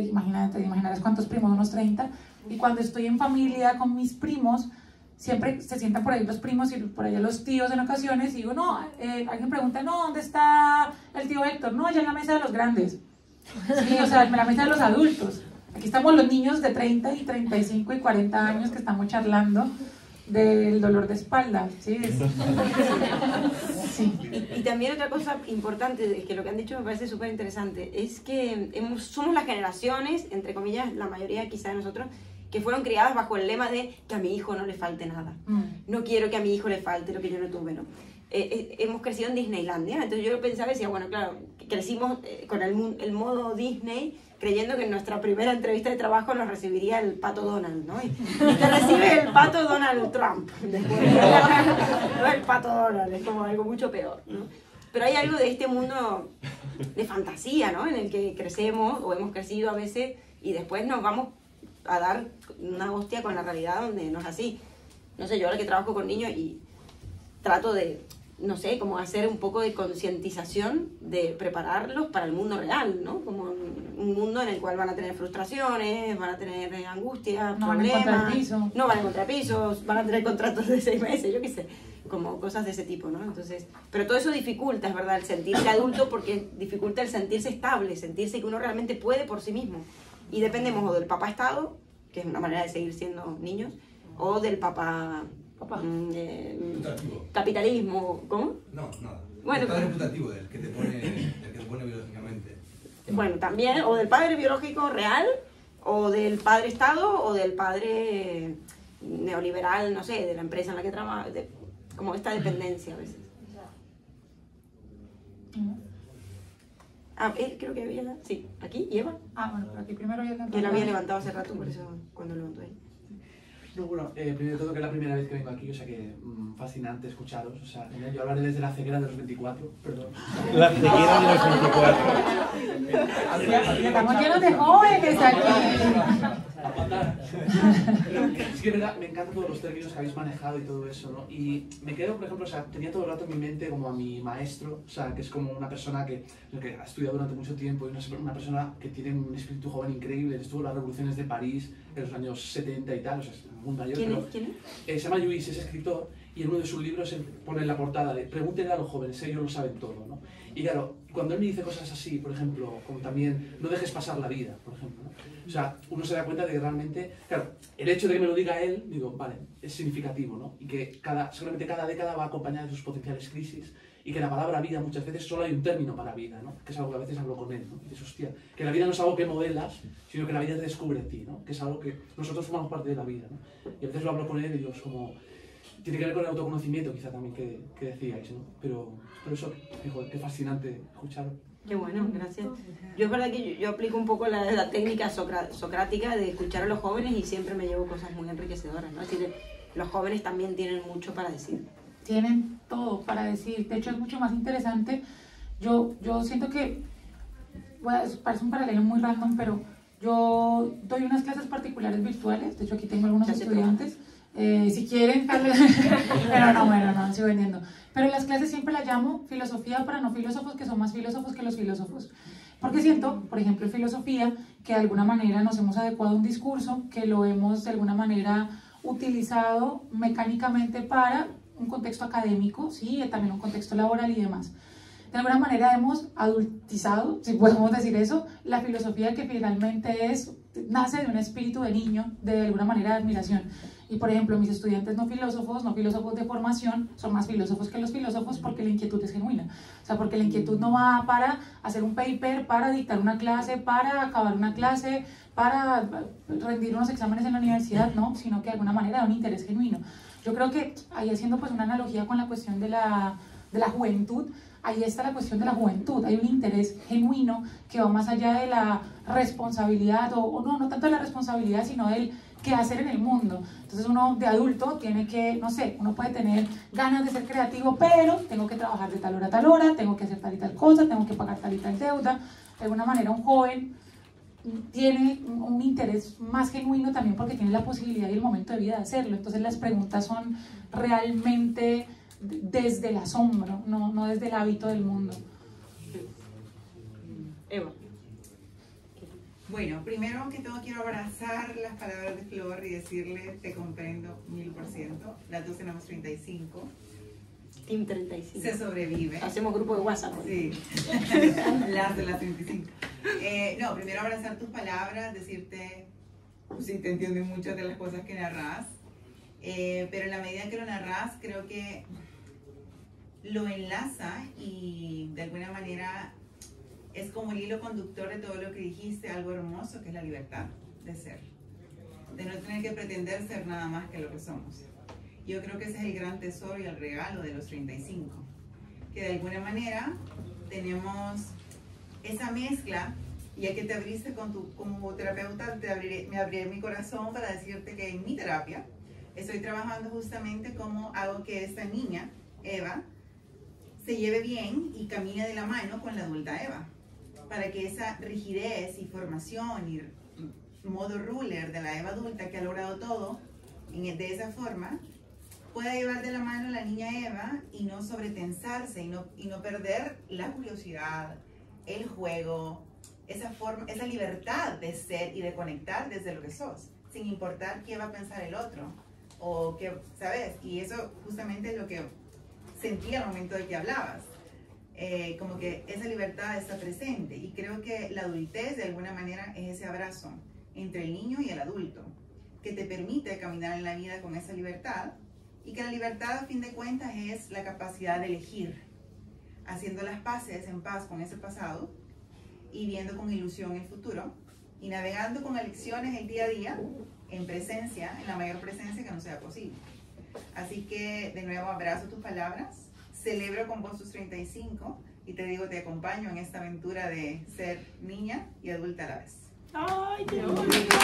imaginarás cuántos primos, unos 30, y cuando estoy en familia con mis primos, siempre se sientan por ahí los primos y por allá los tíos en ocasiones, y digo, no, alguien pregunta, no, ¿dónde está el tío Héctor? No, allá en la mesa de los grandes, sí, o sea, en la mesa de los adultos. Aquí estamos los niños de 30 y 35 y 40 años que estamos charlando del dolor de espalda, ¿sí? Sí.
Y también otra cosa importante, que lo que han dicho me parece súper interesante, es que somos las generaciones, entre comillas, la mayoría quizá de nosotros, que fueron criadas bajo el lema de que a mi hijo no le falte nada. No quiero que a mi hijo le falte lo que yo no tuve, ¿no? Hemos crecido en Disneylandia, entonces yo pensaba y decía, bueno, claro, crecimos con el modo Disney, creyendo que en nuestra primera entrevista de trabajo nos recibiría el pato Donald, ¿no? Y te recibe el pato Donald Trump, después, no el pato Donald, es como algo mucho peor, ¿no? Pero hay algo de este mundo de fantasía, ¿no? En el que crecemos o hemos crecido a veces y después nos vamos a dar una hostia con la realidad donde no es así. No sé, yo ahora que trabajo con niños y trato de, no sé, como hacer un poco de concientización, de prepararlos para el mundo real, ¿no? Como un mundo en el cual van a tener frustraciones, van a tener angustias, problemas, no van a encontrar pisos, van a tener contratos de 6 meses, yo qué sé, como cosas de ese tipo, ¿no? Entonces, pero todo eso dificulta, es verdad, el sentirse adulto, porque dificulta el sentirse estable, sentirse que uno realmente puede por sí mismo. Y dependemos o del papá Estado, que es una manera de seguir siendo niños, o del papá capitalismo, ¿cómo?
No, nada.
Bueno,
el padre putativo, del que te pone biológicamente.
Bueno, también, o del padre biológico real, o del padre Estado, o del padre neoliberal, no sé, de la empresa en la que trabaja, como esta dependencia a veces. Creo que había... Sí, aquí, ¿y Eva?
Bueno, pero aquí primero ya
Yo la había levantado hace rato, por eso cuando lo levantó ahí.
No, bueno, primero de todo que es la primera vez que vengo aquí, o sea que fascinante escucharos, o sea, yo hablaré desde la ceguera de los 24, perdón.
La ceguera de los 24.
Estamos llenos de jóvenes aquí.
Es que es verdad, me encantan todos los términos que habéis manejado y todo eso, ¿no? Y me quedo, por ejemplo, o sea, tenía todo el rato en mi mente como a mi maestro, o sea, que es como una persona que ha estudiado durante mucho tiempo y una persona que tiene un espíritu joven increíble, estuvo en las revoluciones de París en los años 70 y tal, o sea, es muy mayor.
¿Quién es?
Se llama Lluís, es escritor, y en uno de sus libros pone en la portada de pregúntenle a los jóvenes, ellos lo saben todo, ¿no? Y claro, cuando él me dice cosas así, por ejemplo, como también no dejes pasar la vida, por ejemplo, ¿no? O sea, uno se da cuenta de que realmente, claro, el hecho de que me lo diga él, digo, vale, es significativo, ¿no? Y que seguramente cada década va acompañada de sus potenciales crisis, y que la palabra vida muchas veces solo hay un término para vida, ¿no? Que es algo que a veces hablo con él, ¿no? Y dices, hostia, que la vida no es algo que modelas, sino que la vida te descubre en ti, ¿no? Que es algo que nosotros formamos parte de la vida, ¿no? Y a veces lo hablo con él y digo, es como... tiene que ver con el autoconocimiento quizá también que decíais, ¿no? Pero eso, hijo, qué fascinante escucharlo.
Qué bueno, gracias. Yo es verdad que yo aplico un poco la técnica socrática de escuchar a los jóvenes y siempre me llevo cosas muy enriquecedoras, ¿no? Es decir, los jóvenes también tienen mucho para decir.
Tienen todo para decir. De hecho, es mucho más interesante. Yo siento que, bueno, parece un paralelo muy random, pero yo doy unas clases particulares virtuales. De hecho, aquí tengo algunos estudiantes. Si quieren, pero no, bueno, no, sigo vendiendo. Pero las clases siempre las llamo filosofía para no filósofos, que son más filósofos que los filósofos. Porque siento, por ejemplo, en filosofía, que de alguna manera nos hemos adecuado a un discurso, que lo hemos de alguna manera utilizado mecánicamente para un contexto académico, sí, también un contexto laboral y demás. De alguna manera hemos adultizado, si podemos decir eso, la filosofía, que finalmente nace de un espíritu de niño, de alguna manera de admiración. Y por ejemplo, mis estudiantes no filósofos de formación, son más filósofos que los filósofos porque la inquietud es genuina. O sea, porque la inquietud no va para hacer un paper, para dictar una clase, para acabar una clase, para rendir unos exámenes en la universidad, no, sino que de alguna manera da un interés genuino. Yo creo que ahí, haciendo pues una analogía con la cuestión de la juventud, ahí está la cuestión de la juventud. Hay un interés genuino que va más allá de la responsabilidad, o no tanto de la responsabilidad, sino del qué hacer en el mundo. Entonces uno de adulto tiene que, no sé, uno puede tener ganas de ser creativo, pero tengo que trabajar de tal hora a tal hora, tengo que hacer tal y tal cosa, tengo que pagar tal y tal deuda. De alguna manera un joven tiene un interés más genuino también porque tiene la posibilidad y el momento de vida de hacerlo. Entonces las preguntas son realmente desde el asombro, no desde el hábito del mundo.
Eva.
Bueno, primero que todo quiero abrazar las palabras de Flor y decirle, te comprendo 1000%. Las dos tenemos 35.
Team 35.
Se sobrevive.
Hacemos grupo de WhatsApp.
Sí, las de las 35. No, primero abrazar tus palabras, decirte, sí, te entiendo muchas de las cosas que narras, pero en la medida que lo narras, creo que lo enlaza y de alguna manera es como el hilo conductor de todo lo que dijiste, algo hermoso que es la libertad de ser, de no tener que pretender ser nada más que lo que somos. Yo creo que ese es el gran tesoro y el regalo de los 35, que de alguna manera tenemos esa mezcla, y ya que te abriste como terapeuta, me abriré mi corazón para decirte que en mi terapia estoy trabajando justamente cómo hago que esta niña, Eva, se lleve bien y camine de la mano con la adulta Eva, para que esa rigidez y formación y modo ruler de la Eva adulta que ha logrado todo de esa forma, pueda llevar de la mano a la niña Eva y no sobretensarse y no perder la curiosidad, el juego, esa libertad de ser y de conectar desde lo que sos, sin importar qué va a pensar el otro, o qué, ¿sabes? Y eso justamente es lo que sentí al momento de que hablabas. Como que esa libertad está presente, y creo que la adultez de alguna manera es ese abrazo entre el niño y el adulto que te permite caminar en la vida con esa libertad, y que la libertad a fin de cuentas es la capacidad de elegir, haciendo las paces en paz con ese pasado y viendo con ilusión el futuro y navegando con elecciones el día a día en presencia, en la mayor presencia que nos sea posible. Así que de nuevo abrazo tus palabras, celebro con vos tus 35 y te digo, te acompaño en esta aventura de ser niña y adulta a la vez.
¡Ay, qué bonito!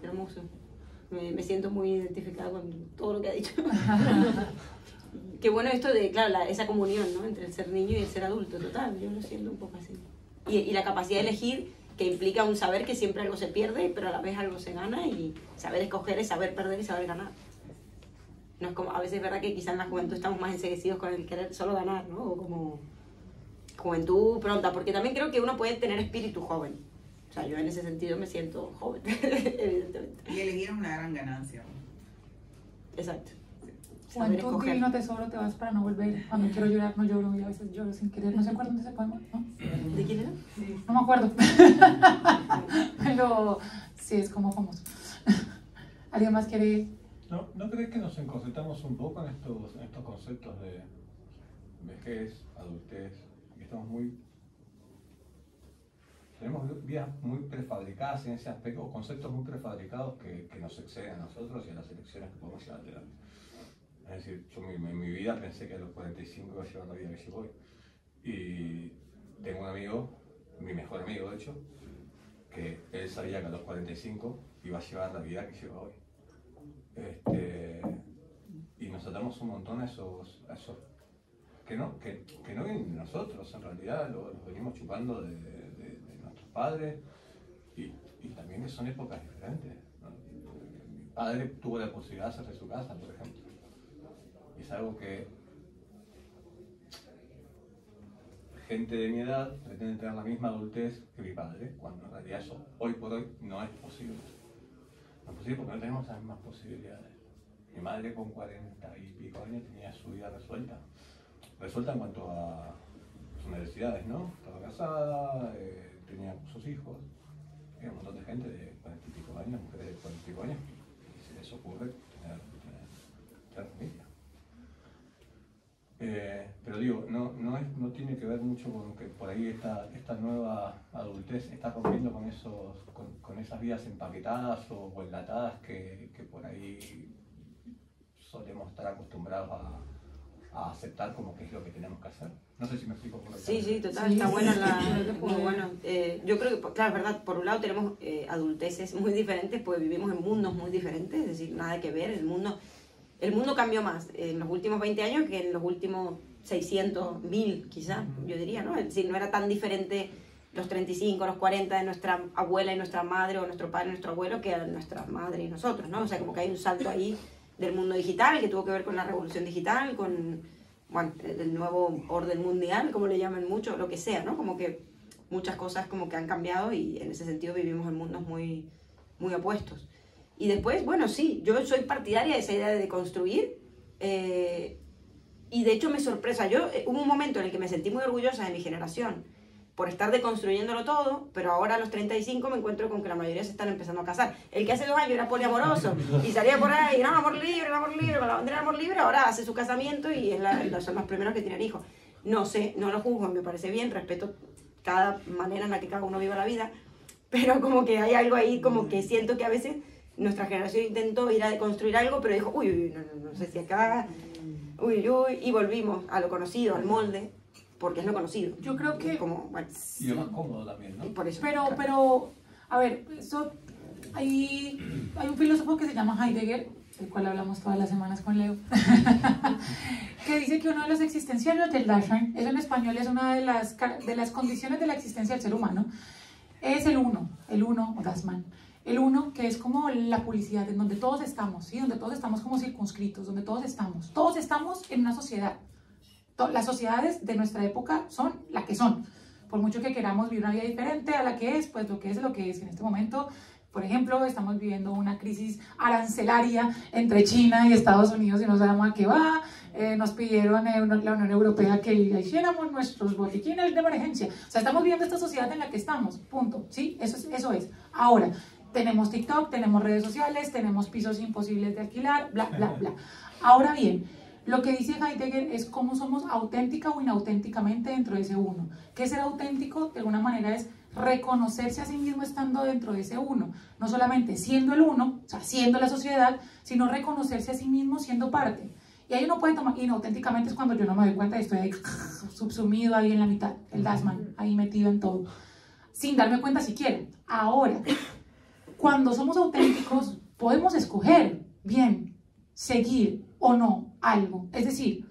Hermoso. Me siento muy identificada con todo lo que ha dicho. Qué bueno esto de, claro, esa comunión, ¿no?, entre el ser niño y el ser adulto, total. Yo lo siento un poco así. Y la capacidad de elegir, que implica un saber que siempre algo se pierde, pero a la vez algo se gana, y saber escoger es saber perder y saber ganar. No es como, a veces es verdad que quizás en la juventud estamos más enseguecidos con el querer solo ganar, ¿no? O como juventud pronta, porque también creo que uno puede tener espíritu joven. O sea, yo en ese sentido me siento joven, evidentemente.
Y elegir es una gran ganancia.
Exacto.
Juventud, divino tesoro, te vas para no volver. Cuando quiero llorar no lloro, y a veces lloro sin querer. No se acuerdan de ese poema, ¿no?
¿De quién era?
Sí. No me acuerdo. Pero sí, es como famoso. ¿Alguien más quiere?
¿No crees que nos encorsetamos un poco en estos conceptos de vejez, adultez? Que estamos muy tenemos vidas muy prefabricadas en ese aspecto, o conceptos muy prefabricados que nos exceden a nosotros y a las elecciones que podemos llevar adelante. Es decir, yo en mi vida pensé que a los 45 iba a llevar la vida que llevo hoy. Y tengo un amigo, mi mejor amigo de hecho, que él sabía que a los 45 iba a llevar la vida que lleva hoy. Y nos atamos un montón a esos que no vienen de nosotros, en realidad los venimos chupando de nuestros padres y también que son épocas diferentes, ¿no? Mi padre tuvo la posibilidad de hacerse su casa, por ejemplo. Y es algo que gente de mi edad pretende tener la misma adultez que mi padre, cuando en realidad eso hoy por hoy no es posible. No es posible porque no tenemos las mismas posibilidades. Mi madre con 40 y pico años tenía su vida resuelta. Resuelta en cuanto a sus necesidades, ¿no? Estaba casada, tenía sus hijos. Hay un montón de gente de 40 y pico años, mujeres de 40 y pico años, que se les ocurre tener familia. Pero digo, no tiene que ver mucho con que por ahí esta nueva adultez está rompiendo con esas vidas empaquetadas o enlatadas que por ahí solemos estar acostumbrados a aceptar como que es lo que tenemos que hacer. No sé si me explico por
Sí, sí, total, está buena muy bueno. Yo creo que, claro, es verdad, por un lado tenemos adulteces muy diferentes, pues vivimos en mundos muy diferentes, es decir, nada que ver, el mundo cambió más en los últimos 20 años que en los últimos 600, 1000 quizás, yo diría, ¿no? Es decir, no era tan diferente los 35, los 40 de nuestra abuela y nuestra madre, o nuestro padre y nuestro abuelo, que a nuestra madre y nosotros, ¿no? O sea, como que hay un salto ahí del mundo digital que tuvo que ver con la revolución digital, con, bueno, el nuevo orden mundial, como le llaman mucho, lo que sea, ¿no? Como que muchas cosas como que han cambiado y en ese sentido vivimos en mundos muy, muy opuestos. Y después, bueno, sí, yo soy partidaria de esa idea de construir y de hecho me sorpresa. Hubo un momento en el que me sentí muy orgullosa de mi generación por estar deconstruyéndolo todo, pero ahora a los 35 me encuentro con que la mayoría se están empezando a casar. El que hace 2 años era poliamoroso y salía por ahí, no, amor libre, con la bandera de amor libre, ahora hace su casamiento y son los primeros que tienen hijos. No sé, no lo juzgo, me parece bien, respeto cada manera en la que cada uno viva la vida, pero como que hay algo ahí, como que siento que a veces nuestra generación intentó ir a deconstruir algo, pero dijo, uy, no sé si acá, uy, y volvimos a lo conocido, al molde, porque es lo conocido.
Yo creo que...
Como, bueno,
y lo más cómodo también, ¿no?
Por eso,
pero, a ver, hay un filósofo que se llama Heidegger, del cual hablamos todas las semanas con Leo, que dice que uno de los existenciarios del Dasein, eso en español es una de las condiciones de la existencia del ser humano, es el uno, o Dasein. El uno, que es como la publicidad, en donde todos estamos, ¿sí? Donde todos estamos como circunscritos, donde todos estamos en una sociedad. Las sociedades de nuestra época son la que son. Por mucho que queramos vivir una vida diferente a la que es, pues lo que es en este momento. Por ejemplo, estamos viviendo una crisis arancelaria entre China y Estados Unidos y no sabemos a qué va. Nos pidieron la Unión Europea que hiciéramos nuestros botiquines de emergencia. O sea, estamos viviendo esta sociedad en la que estamos, punto. ¿Sí? Eso es. Ahora, tenemos TikTok, tenemos redes sociales, tenemos pisos imposibles de alquilar, bla, bla, bla. Ahora bien, lo que dice Heidegger es cómo somos auténtica o inauténticamente dentro de ese uno. ¿Qué es ser auténtico? De alguna manera es reconocerse a sí mismo estando dentro de ese uno. No solamente siendo el uno, o sea, siendo la sociedad, sino reconocerse a sí mismo siendo parte. Y ahí uno puede tomar, inauténticamente es cuando yo no me doy cuenta y estoy ahí subsumido ahí en la mitad, el Dasein, ahí metido en todo, sin darme cuenta siquiera. Ahora, cuando somos auténticos, podemos escoger bien, seguir o no algo. Es decir,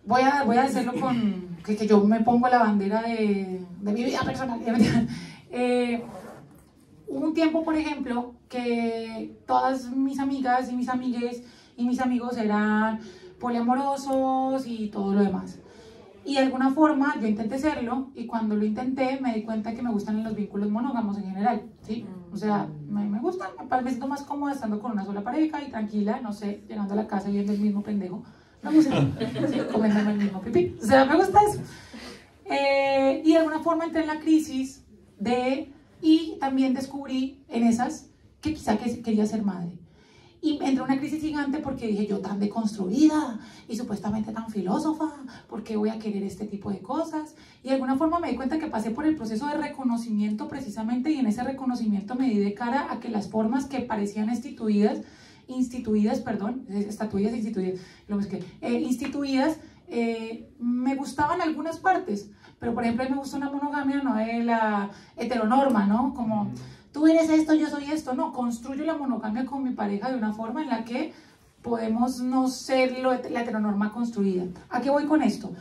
voy a hacerlo con que yo me pongo la bandera de mi vida personal. Hubo un tiempo, por ejemplo, que todas mis amigas y mis amigues y mis amigos eran poliamorosos y todo lo demás. Y de alguna forma yo intenté serlo y cuando lo intenté me di cuenta que me gustan los vínculos monógamos en general, ¿sí? O sea, me gustan, me siento más cómoda estando con una sola pareja y tranquila, no sé, llegando a la casa y viendo el mismo pendejo. Me gusta, ¿sí? Comiéndome el mismo pipí. O sea, me gusta eso. Y de alguna forma entré en la crisis y también descubrí en esas que quizá quería ser madre. Y entré en una crisis gigante porque dije, yo tan deconstruida y supuestamente tan filósofa, ¿por qué voy a querer este tipo de cosas? Y de alguna forma me di cuenta que pasé por el proceso de reconocimiento precisamente, y en ese reconocimiento me di de cara a que las formas que parecían instituidas, me gustaban algunas partes, pero por ejemplo a mí me gusta una monogamia, no de la heteronorma, ¿no? Como tú eres esto, yo soy esto, no, construyo la monogamia con mi pareja de una forma en la que podemos no ser la heteronorma construida. ¿A qué voy con esto?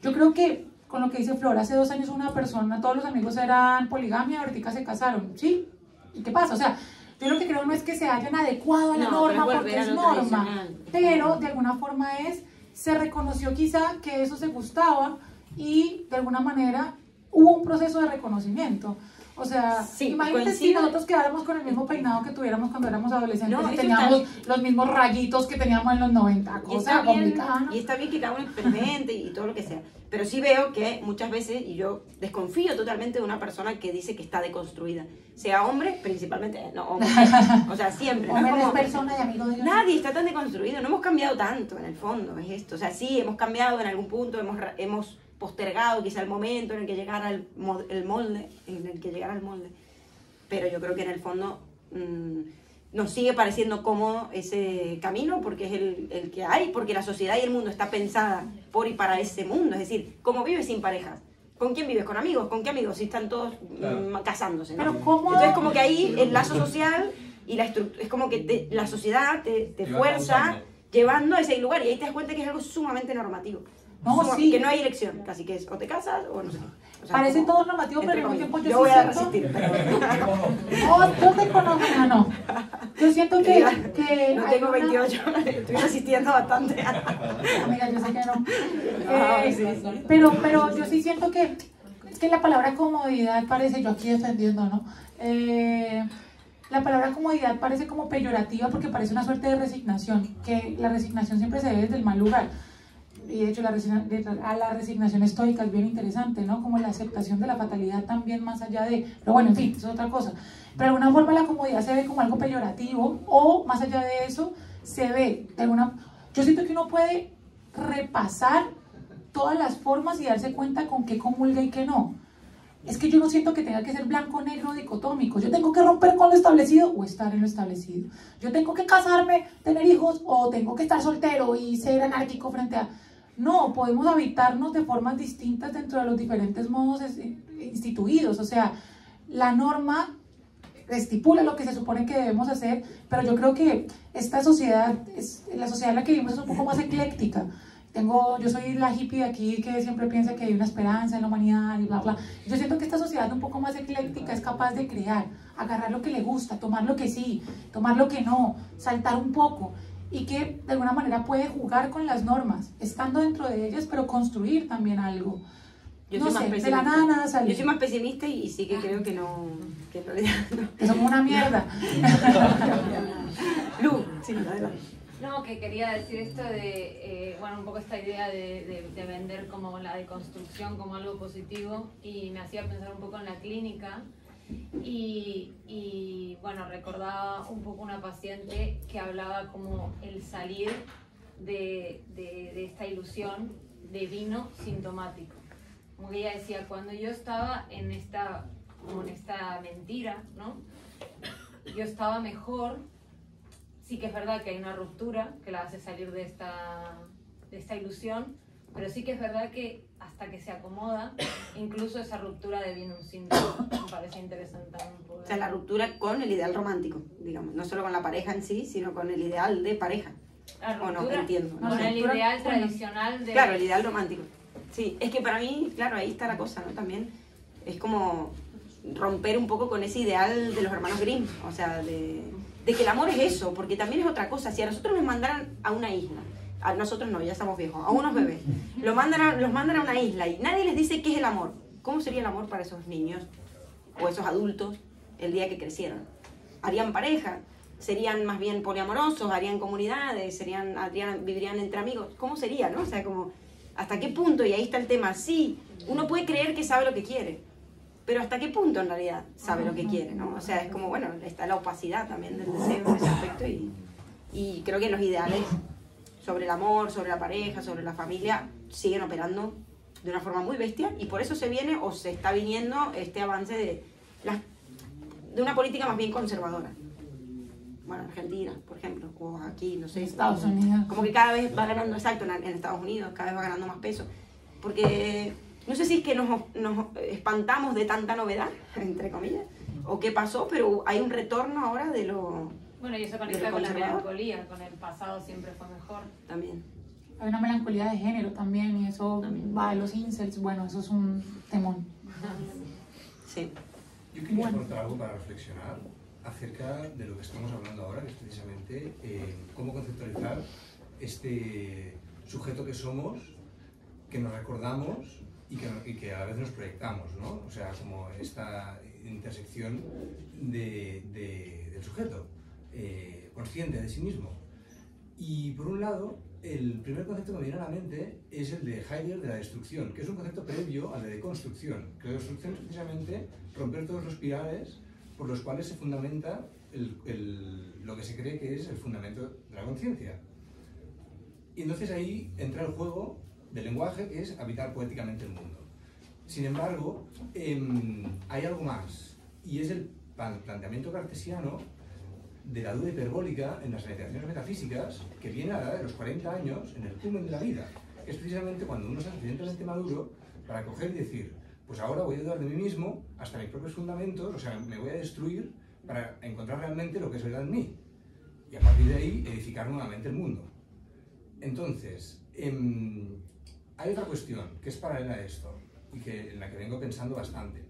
Yo creo que con lo que dice Flor, hace 2 años una persona, todos los amigos eran poligamia, ahorita se casaron, ¿sí? ¿Y qué pasa? O sea, yo lo que creo no es que se hayan adecuado a la norma porque es norma, pero de alguna forma se reconoció quizá que eso se gustaba y de alguna manera hubo un proceso de reconocimiento. O sea, sí, imagínate si nosotros quedáramos con el mismo peinado que tuviéramos cuando éramos adolescentes y teníamos los mismos rayitos que teníamos en los 90, cosa complicada, ¿no?
Y está bien que cada uno experimente y todo lo que sea, pero sí veo que muchas veces, y yo desconfío totalmente de una persona que dice que está deconstruida, sea hombre, principalmente, no, hombre, o sea, siempre,
¿no? Hombre es persona y amigo de Dios.
Nadie está tan deconstruido, no hemos cambiado tanto en el fondo, es esto, o sea, sí, hemos cambiado en algún punto, hemos postergado quizá el momento en el que llegara el molde, pero yo creo que en el fondo nos sigue pareciendo cómodo ese camino porque es el que hay, porque la sociedad y el mundo está pensada por y para ese mundo, es decir, ¿cómo vives sin parejas? ¿Con quién vives? ¿Con amigos? ¿Con qué amigos? Si están todos casándose, ¿no?
Pero ¿cómo?
Entonces como que ahí el lazo social y la estructura, es como que la sociedad te fuerza llevando a ese lugar y ahí te das cuenta que es algo sumamente normativo. No, sí. Que no hay elección, casi que es o te casas o no sé. O sea,
parece todo normativo, pero al mismo tiempo
yo voy a resistir.
Yo te conozco, no. Yo siento que
no tengo 28, estoy resistiendo bastante.
Amiga, yo sé que no. Pero yo sí siento que es que la palabra comodidad parece, yo aquí defendiendo, ¿no? La palabra comodidad parece como peyorativa porque parece una suerte de resignación, que la resignación siempre se ve desde el mal lugar. Y de hecho la resignación estoica es bien interesante, ¿no? Como la aceptación de la fatalidad también más allá de... Pero bueno, en fin, eso es otra cosa. Pero de alguna forma la comodidad se ve como algo peyorativo o más allá de eso se ve de alguna... Yo siento que uno puede repasar todas las formas y darse cuenta con qué comulga y qué no. Es que yo no siento que tenga que ser blanco, negro, dicotómico. Yo tengo que romper con lo establecido o estar en lo establecido. Yo tengo que casarme, tener hijos o tengo que estar soltero y ser anárquico frente a... No, podemos habitarnos de formas distintas dentro de los diferentes modos instituidos. O sea, la norma estipula lo que se supone que debemos hacer, pero yo creo que esta sociedad, la sociedad en la que vivimos es un poco más ecléctica. Yo soy la hippie de aquí que siempre piensa que hay una esperanza en la humanidad y bla, bla. Yo siento que esta sociedad un poco más ecléctica es capaz de crear, agarrar lo que le gusta, tomar lo que sí, tomar lo que no, saltar un poco. Y que de alguna manera puede jugar con las normas, estando dentro de ellas, pero construir también algo.
Yo soy más pesimista.
De la nada salir.
Yo soy más pesimista y sí que creo que no, que en realidad no.
Que somos una mierda.
Lu, sí, adelante.
No, que quería decir esto de, bueno, un poco esta idea de vender como la deconstrucción como algo positivo y me hacía pensar un poco en la clínica. Y bueno, recordaba un poco una paciente que hablaba como el salir de esta ilusión de vino sintomático. Como que ella decía, cuando yo estaba en esta mentira, ¿no? Yo estaba mejor. Sí que es verdad que hay una ruptura que la hace salir de esta ilusión, pero sí que es verdad que hasta que se acomoda, incluso esa ruptura deviene un síntoma. Me parece interesante también poder...
O sea, la ruptura con el ideal romántico, digamos, no solo con la pareja en sí, sino con el ideal de pareja.
La ruptura,
o no, entiendo.
Con el ideal tradicional de...
Claro, el ideal romántico. Sí, es que para mí, claro, ahí está la cosa, ¿no? También es como romper un poco con ese ideal de los hermanos Grimm, o sea, de que el amor es eso, porque también es otra cosa. Si a nosotros nos mandaran a una isla, a nosotros no, ya estamos viejos, a unos bebés, los mandan a una isla y nadie les dice qué es el amor. ¿Cómo sería el amor para esos niños o esos adultos el día que crecieran? ¿Harían pareja? ¿Serían más bien poliamorosos? ¿Harían comunidades? ¿Vivirían entre amigos? ¿Cómo sería, no? O sea, como, ¿hasta qué punto? Y ahí está el tema. Sí, uno puede creer que sabe lo que quiere, pero ¿hasta qué punto en realidad sabe lo que quiere, no? O sea, es como, bueno, está la opacidad también del deseo en ese aspecto y Y creo que los ideales sobre el amor, sobre la pareja, sobre la familia, siguen operando de una forma muy bestia, y por eso se viene o se está viniendo este avance de una política más bien conservadora. Bueno, Argentina, por ejemplo, o aquí, no sé.
Estados Unidos.
Como que cada vez va ganando, exacto, en Estados Unidos, cada vez va ganando más peso. Porque no sé si es que nos espantamos de tanta novedad, entre comillas, o qué pasó, pero hay un retorno ahora de lo...
Bueno, y eso conecta con la melancolía, con el pasado siempre fue mejor.
También.
Hay una melancolía de género también, y eso va de los incels, bueno, eso es un temón.
Sí.
Yo quería aportar algo para reflexionar acerca de lo que estamos hablando ahora, que es precisamente cómo conceptualizar este sujeto que somos, que nos recordamos y que a la vez nos proyectamos, ¿no? O sea, como esta intersección del sujeto, consciente de sí mismo. Y por un lado, el primer concepto que me viene a la mente es el de Heidegger de la destrucción, que es un concepto previo al de deconstrucción. Que la deconstrucción es precisamente romper todos los pilares por los cuales se fundamenta lo que se cree que es el fundamento de la conciencia. Y entonces ahí entra el juego del lenguaje, que es habitar poéticamente el mundo. Sin embargo, hay algo más, y es el planteamiento cartesiano de la duda hiperbólica en las realizaciones metafísicas, que viene a la edad de los 40 años, en el culmen de la vida. Es precisamente cuando uno es suficientemente maduro para coger y decir, pues ahora voy a dudar de mí mismo hasta mis propios fundamentos, o sea, me voy a destruir para encontrar realmente lo que es verdad en mí. Y a partir de ahí, edificar nuevamente el mundo. Entonces, hay otra cuestión que es paralela a esto, y en la que vengo pensando bastante.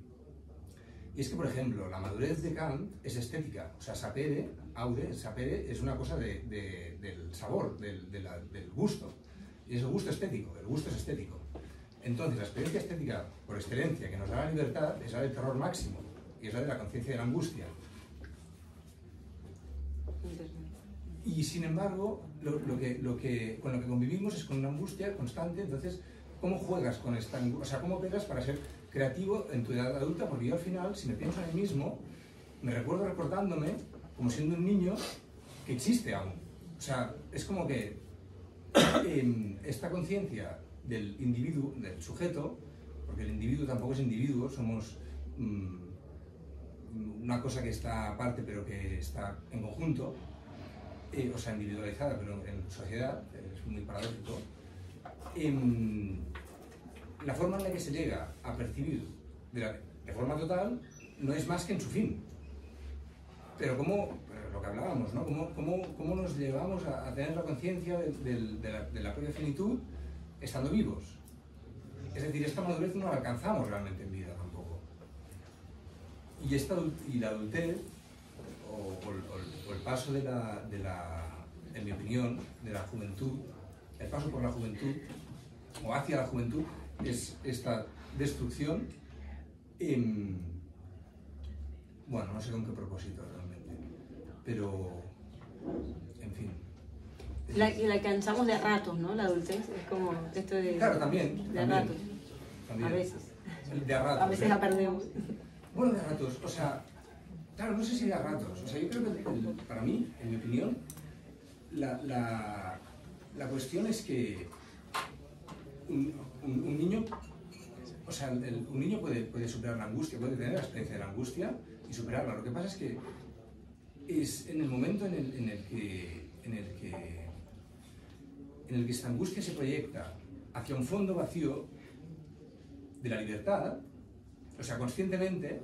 Y es que, por ejemplo, la madurez de Kant es estética. O sea, sapere es una cosa del sabor, del gusto. Y es el gusto estético, el gusto es estético. Entonces, la experiencia estética, por excelencia, que nos da la libertad, es la del terror máximo, y es la de la conciencia de la angustia. Y sin embargo, con lo que convivimos es con una angustia constante. Entonces, ¿cómo juegas con esta angustia? O sea, ¿cómo pegas para ser creativo en tu edad adulta? Porque yo al final, si me pienso en mí mismo, me recuerdo recordándome como siendo un niño que existe aún. O sea, es como que esta conciencia del individuo, del sujeto, porque el individuo tampoco es individuo, somos una cosa que está aparte pero que está en conjunto, o sea, individualizada pero en sociedad, es muy paradójico. La forma en la que se llega a percibir de forma total no es más que en su fin. Pero lo que hablábamos, ¿no? ¿Cómo nos llevamos a tener la conciencia de la propia finitud estando vivos? Es decir, esta madurez no la alcanzamos realmente en vida tampoco. Y la adultez, o el paso en mi opinión, de la juventud, el paso por la juventud, o hacia la juventud, es esta destrucción, bueno, no sé con qué propósito realmente, pero, en fin.
La alcanzamos de a ratos, ¿no? La adultez es como esto de...
Claro, también.
De a ratos.
También.
A veces.
De a ratos.
A veces la perdemos.
Bueno, de a ratos, o sea, claro, no sé si de a ratos. O sea, yo creo que para mí, en mi opinión, la cuestión es que un niño, o sea, un niño puede superar la angustia, puede tener la experiencia de la angustia y superarla. Lo que pasa es que es en el momento en el que esta angustia se proyecta hacia un fondo vacío de la libertad, o sea, conscientemente,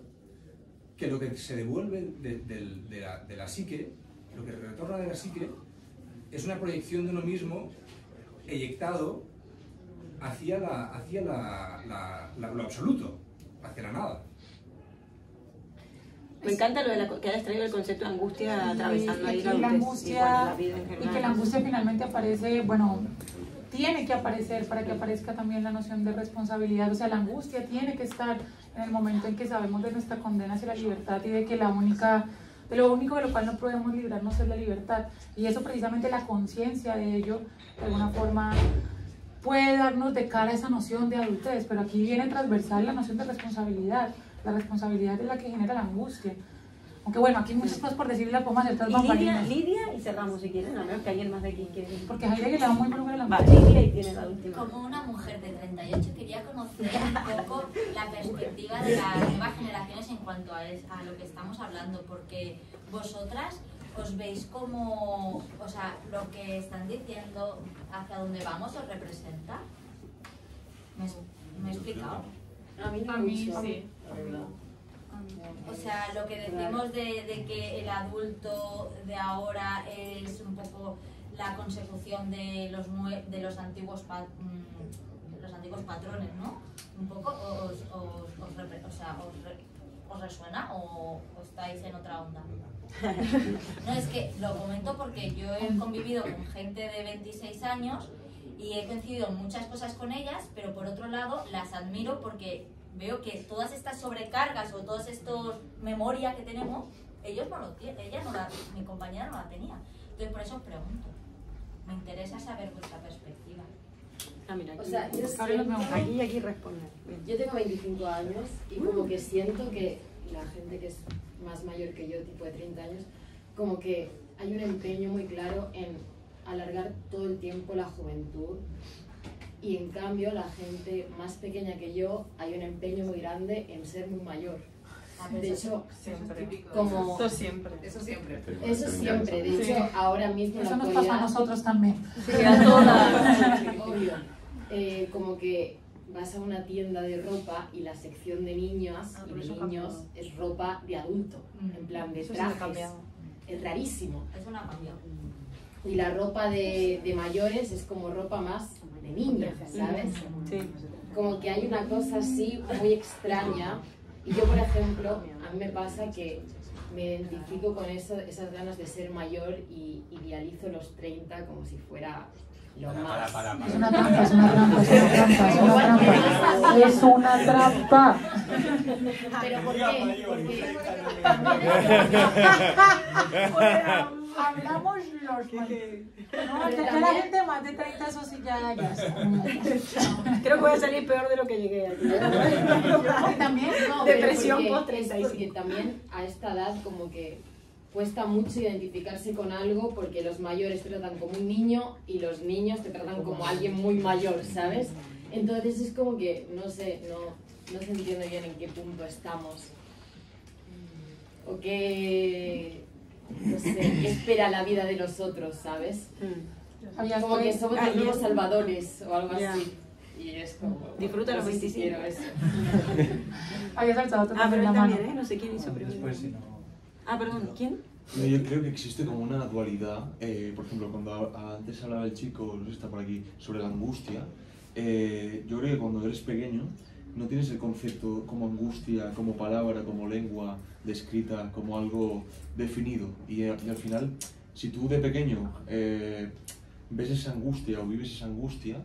que lo que se devuelve de la psique, lo que retorna de la psique, es una proyección de uno mismo eyectado hacia lo absoluto, hacia la nada.
Me encanta lo de que hayas traído el concepto de angustia atravesando ahí
la angustia,
la vida en general.
y que la angustia finalmente aparece, bueno, tiene que aparecer para que aparezca también la noción de responsabilidad. O sea, la angustia tiene que estar en el momento en que sabemos de nuestra condena hacia la libertad y de que lo único de lo cual no podemos librarnos es la libertad. Y eso precisamente, la conciencia de ello, de alguna forma puede darnos de cara a esa noción de adultez, pero aquí viene transversal la noción de responsabilidad. La responsabilidad es la que genera la angustia. Aunque bueno, aquí hay muchas cosas por decir y las podemos hacer tras
Y
bambalinas.
Lidia y cerramos si quieren, a menos que alguien más de aquí quiere.
Porque Jaire que le da muy buen lugar a la
Vale, Lidia y tiene la última.
Como una mujer de 38 quería conocer un poco la perspectiva de las nuevas generaciones en cuanto a lo que estamos hablando, porque vosotras os veis como, o sea, lo que están diciendo hacia dónde vamos os representa. ¿Me he explicado?
A mí no
A mí
mucho,
sí.
la verdad.
O sea, lo que decimos de que el adulto de ahora es un poco la consecución de los antiguos patrones, ¿no? Un poco os resuena o estáis en otra onda. No, es que lo comento porque yo he convivido con gente de 26 años y he coincidido en muchas cosas con ellas, pero por otro lado las admiro porque veo que todas estas sobrecargas o todas estas memorias que tenemos, ellos no lo tienen, mi compañera no la tenía. Entonces por eso os pregunto, me interesa saber vuestra perspectiva.
Ah, mira, aquí,
O sea, yo
aquí responde.
Yo tengo 25 años y como que siento que la gente que es más mayor que yo, tipo de 30 años, como que hay un empeño muy claro en alargar todo el tiempo la juventud y en cambio la gente más pequeña que yo hay un empeño muy grande en ser muy mayor. De hecho, como...
Eso siempre.
Eso siempre.
Eso siempre, de hecho, ahora mismo en
Eso
la
nos pasa a
actualidad...
nosotros también.
Sí, a todas.
Obvio. Como que vas a una tienda de ropa y la sección de niñas y de niños es ropa de adulto, en plan de
Eso sí me ha
trajes.
cambiado.
Es rarísimo.
Eso no ha cambiado.
Y la ropa de mayores es como ropa más de niña, ¿sabes?
Sí.
Como que hay una cosa así muy extraña. Y yo, por ejemplo, a mí me pasa que me identifico con esas ganas de ser mayor y idealizo los 30 como si fuera lo más.
Es una trampa, es una trampa, es una trampa, es una trampa. Es una trampa.
¿Pero por qué?
Porque hablamos los mal. No, ya la gente más de 30, eso sí, ya.
Creo que voy a salir peor de lo que llegué aquí.
Y también,
No,
Depresión
pero
post
porque
35.
porque también a esta edad como que cuesta mucho identificarse con algo porque los mayores te tratan como un niño y los niños te tratan como alguien muy mayor, ¿sabes? Entonces es como que, no sé, no se entiende bien en qué punto estamos. O qué, no sé, qué espera la vida de los otros, ¿sabes? Como que somos los nuevos salvadores o algo
Ya.
así. Y es como...
Disfruta los
no sé si
25.
quiero eso.
Había saltado
Ah, pero
la
él
mano.
también, ¿eh? No sé quién hizo primero.
Después, si no...
Ah, perdón, ¿quién?
No, yo creo que existe como una dualidad. Por ejemplo, cuando antes hablaba el chico, no sé si está por aquí, sobre la angustia, yo creo que cuando eres pequeño no tienes el concepto como angustia, como palabra, como lengua descrita, como algo definido. Y al final, si tú de pequeño ves esa angustia o vives esa angustia,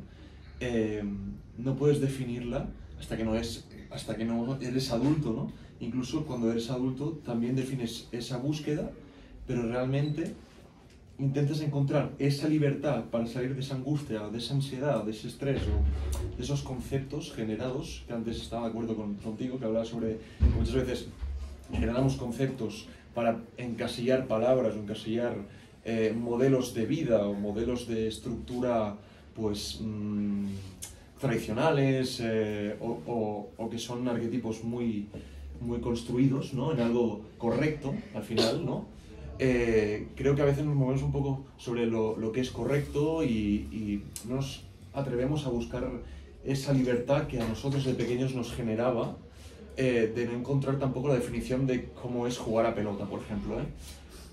no puedes definirla hasta que no eres adulto, ¿no? Incluso cuando eres adulto también defines esa búsqueda, pero realmente intentas encontrar esa libertad para salir de esa angustia, o de esa ansiedad, o de ese estrés, o de esos conceptos generados, que antes estaba de acuerdo contigo, que hablabas sobre que muchas veces generamos conceptos para encasillar palabras o encasillar modelos de vida o modelos de estructura pues tradicionales o que son arquetipos muy construidos, ¿no? En algo correcto al final, ¿no? Creo que a veces nos movemos un poco sobre lo que es correcto y no nos atrevemos a buscar esa libertad que a nosotros de pequeños nos generaba de no encontrar tampoco la definición de cómo es jugar a pelota, por ejemplo, ¿eh?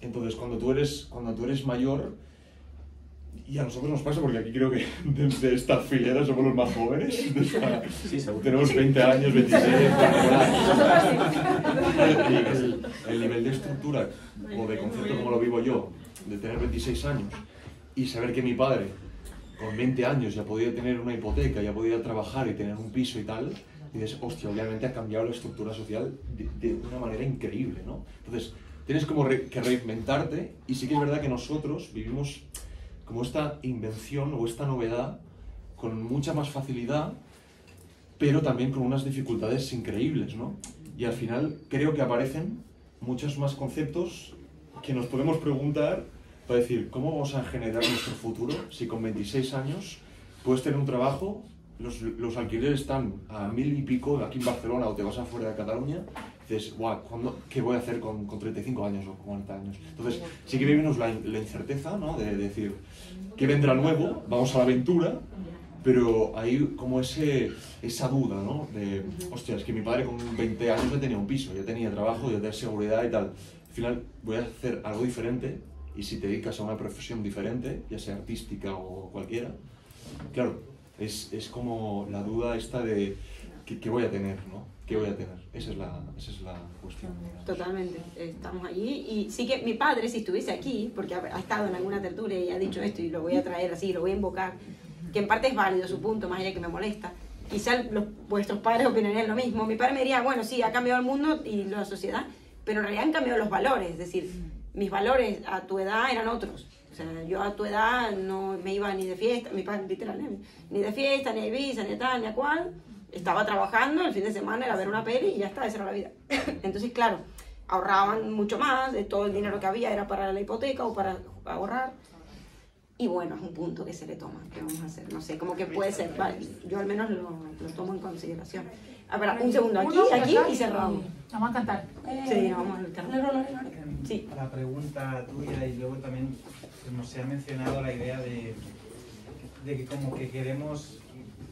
Entonces, cuando tú eres mayor, y a nosotros nos pasa, porque aquí creo que de esta filera somos los más jóvenes, Sí, seguro. tenemos 20 años, 26, el nivel de estructura o de concepto como lo vivo yo, de tener 26 años y saber que mi padre con 20 años ya podía tener una hipoteca, ya podía trabajar y tener un piso y tal, y dices, hostia, obviamente ha cambiado la estructura social de una manera increíble, ¿no? Entonces, tienes como que reinventarte, y sí que es verdad que nosotros vivimos como esta invención o esta novedad con mucha más facilidad, pero también con unas dificultades increíbles, ¿no? Y al final creo que aparecen muchos más conceptos que nos podemos preguntar para decir, ¿cómo vamos a generar nuestro futuro si con 26 años puedes tener un trabajo, los alquileres están a 1000 y pico aquí en Barcelona o te vas afuera de Cataluña? Dices, guau, ¿qué voy a hacer con 35 años o 40 años? Entonces, sí que vivimos la incerteza, ¿no? De decir, ¿qué vendrá nuevo? Vamos a la aventura, pero hay como esa duda, ¿no? De, hostia, es que mi padre con 20 años ya tenía un piso, ya tenía trabajo, ya tenía seguridad y tal. Al final, voy a hacer algo diferente, y si te dedicas a una profesión diferente, ya sea artística o cualquiera, claro, es como la duda esta de ¿qué voy a tener, ¿no? ¿Qué voy a tener? Esa es la cuestión.
Totalmente, estamos allí y sí que mi padre, si estuviese aquí, porque ha estado en alguna tertulia y ha dicho esto y lo voy a traer así, lo voy a invocar, que en parte es válido su punto, más allá que me molesta, quizás vuestros padres opinarían lo mismo. Mi padre me diría, bueno, sí, ha cambiado el mundo y la sociedad, pero en realidad han cambiado los valores, es decir, mis valores a tu edad eran otros. O sea, yo a tu edad no me iba ni de fiesta, mi padre literal, ni de fiesta, ni a Ibiza, ni a tal, ni a cual. Estaba trabajando, el fin de semana era ver una peli y ya está, esa era la vida. Entonces, claro, ahorraban mucho más, de todo el dinero que había era para la hipoteca o para ahorrar. Y bueno, es un punto que se le toma, ¿qué vamos a hacer? No sé, como que puede ser, vale, yo al menos lo tomo en consideración. A ver, un segundo, aquí y cerramos.
Vamos a cantar.
Sí, vamos a cantar.
Sí. La pregunta tuya y luego también se ha mencionado la idea de que como que queremos,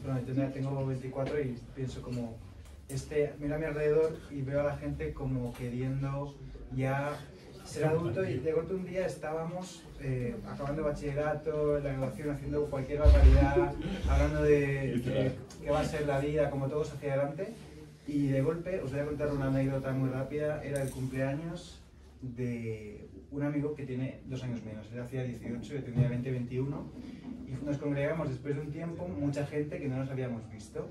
bueno, tengo 24 y pienso como, miro a mi alrededor y veo a la gente como queriendo ya ser adulto y de golpe un día estábamos acabando bachillerato, la graduación, haciendo cualquier barbaridad, hablando de qué va a ser la vida, como todos hacia adelante, y de golpe os voy a contar una anécdota muy rápida. Era el cumpleaños de un amigo que tiene 2 años menos, él hacía 18, yo tenía 20, 21, y nos congregamos después de un tiempo, mucha gente que no nos habíamos visto,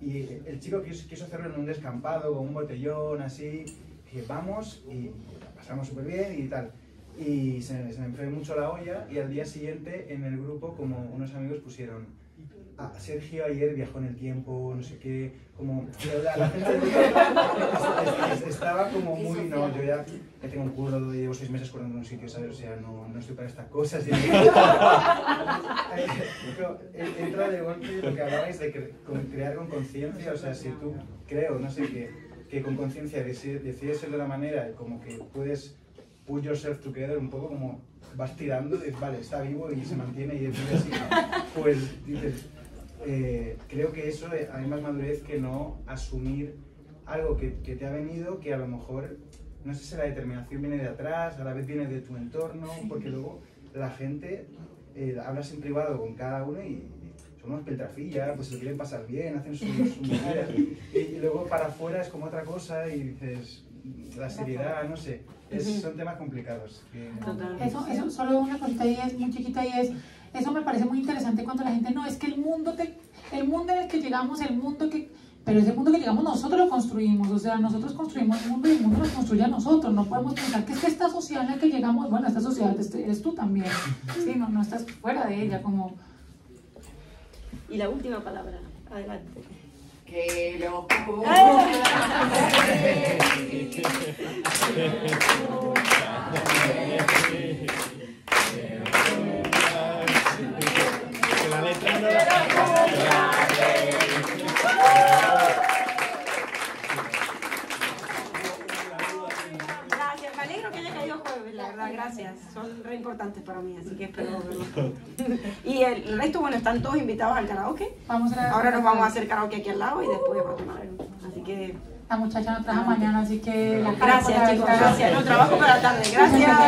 y el chico quiso hacerlo en un descampado, con un botellón, así, y vamos, y pasamos súper bien y tal. Y se me fue mucho la olla y al día siguiente en el grupo como unos amigos pusieron Sergio ayer viajó en el tiempo, no sé qué, como la gente estaba como muy, no, yo ya tengo un curro, llevo 6 meses currando en un sitio, ¿sabes? O sea, no estoy para estas cosas. Entra de golpe lo que hablabais de crear con conciencia, o sea, si tú creo, no sé, que con conciencia decides ser de la manera y como que puedes put yourself together, un poco como vas tirando, dices, vale, está vivo y se mantiene y vive así, pues dices, creo que eso hay más madurez que no asumir algo que te ha venido, que a lo mejor, no sé si la determinación viene de atrás, a la vez viene de tu entorno, porque luego la gente hablas en privado con cada uno y somos peltrafillas, pues se lo quieren pasar bien, hacen sus movidas, y luego para afuera es como otra cosa y dices, la seriedad, no sé, son temas complicados.
Eso, solo una cosita y es muy chiquita y eso me parece muy interesante cuando la gente, no, es que el mundo en el que llegamos, pero ese mundo que llegamos nosotros lo construimos, o sea, nosotros construimos el mundo y el mundo nos construye a nosotros, no podemos pensar que es que esta sociedad en la que llegamos, bueno, esta sociedad eres tú también, sí, no estás fuera de ella, como...
Y la última palabra, adelante.
Que lo
la letra no la...
Gracias, me alegro que haya caído jueves, la verdad, gracias. Son re importantes para mí, así que espero verlo. Y el resto, bueno, están todos invitados al karaoke. Ahora nos vamos a hacer karaoke aquí al lado y después va a tomar algo. Así que...
La muchacha no trabaja mañana, así que...
Gracias, chicos, gracias. No trabajo para la tarde, gracias.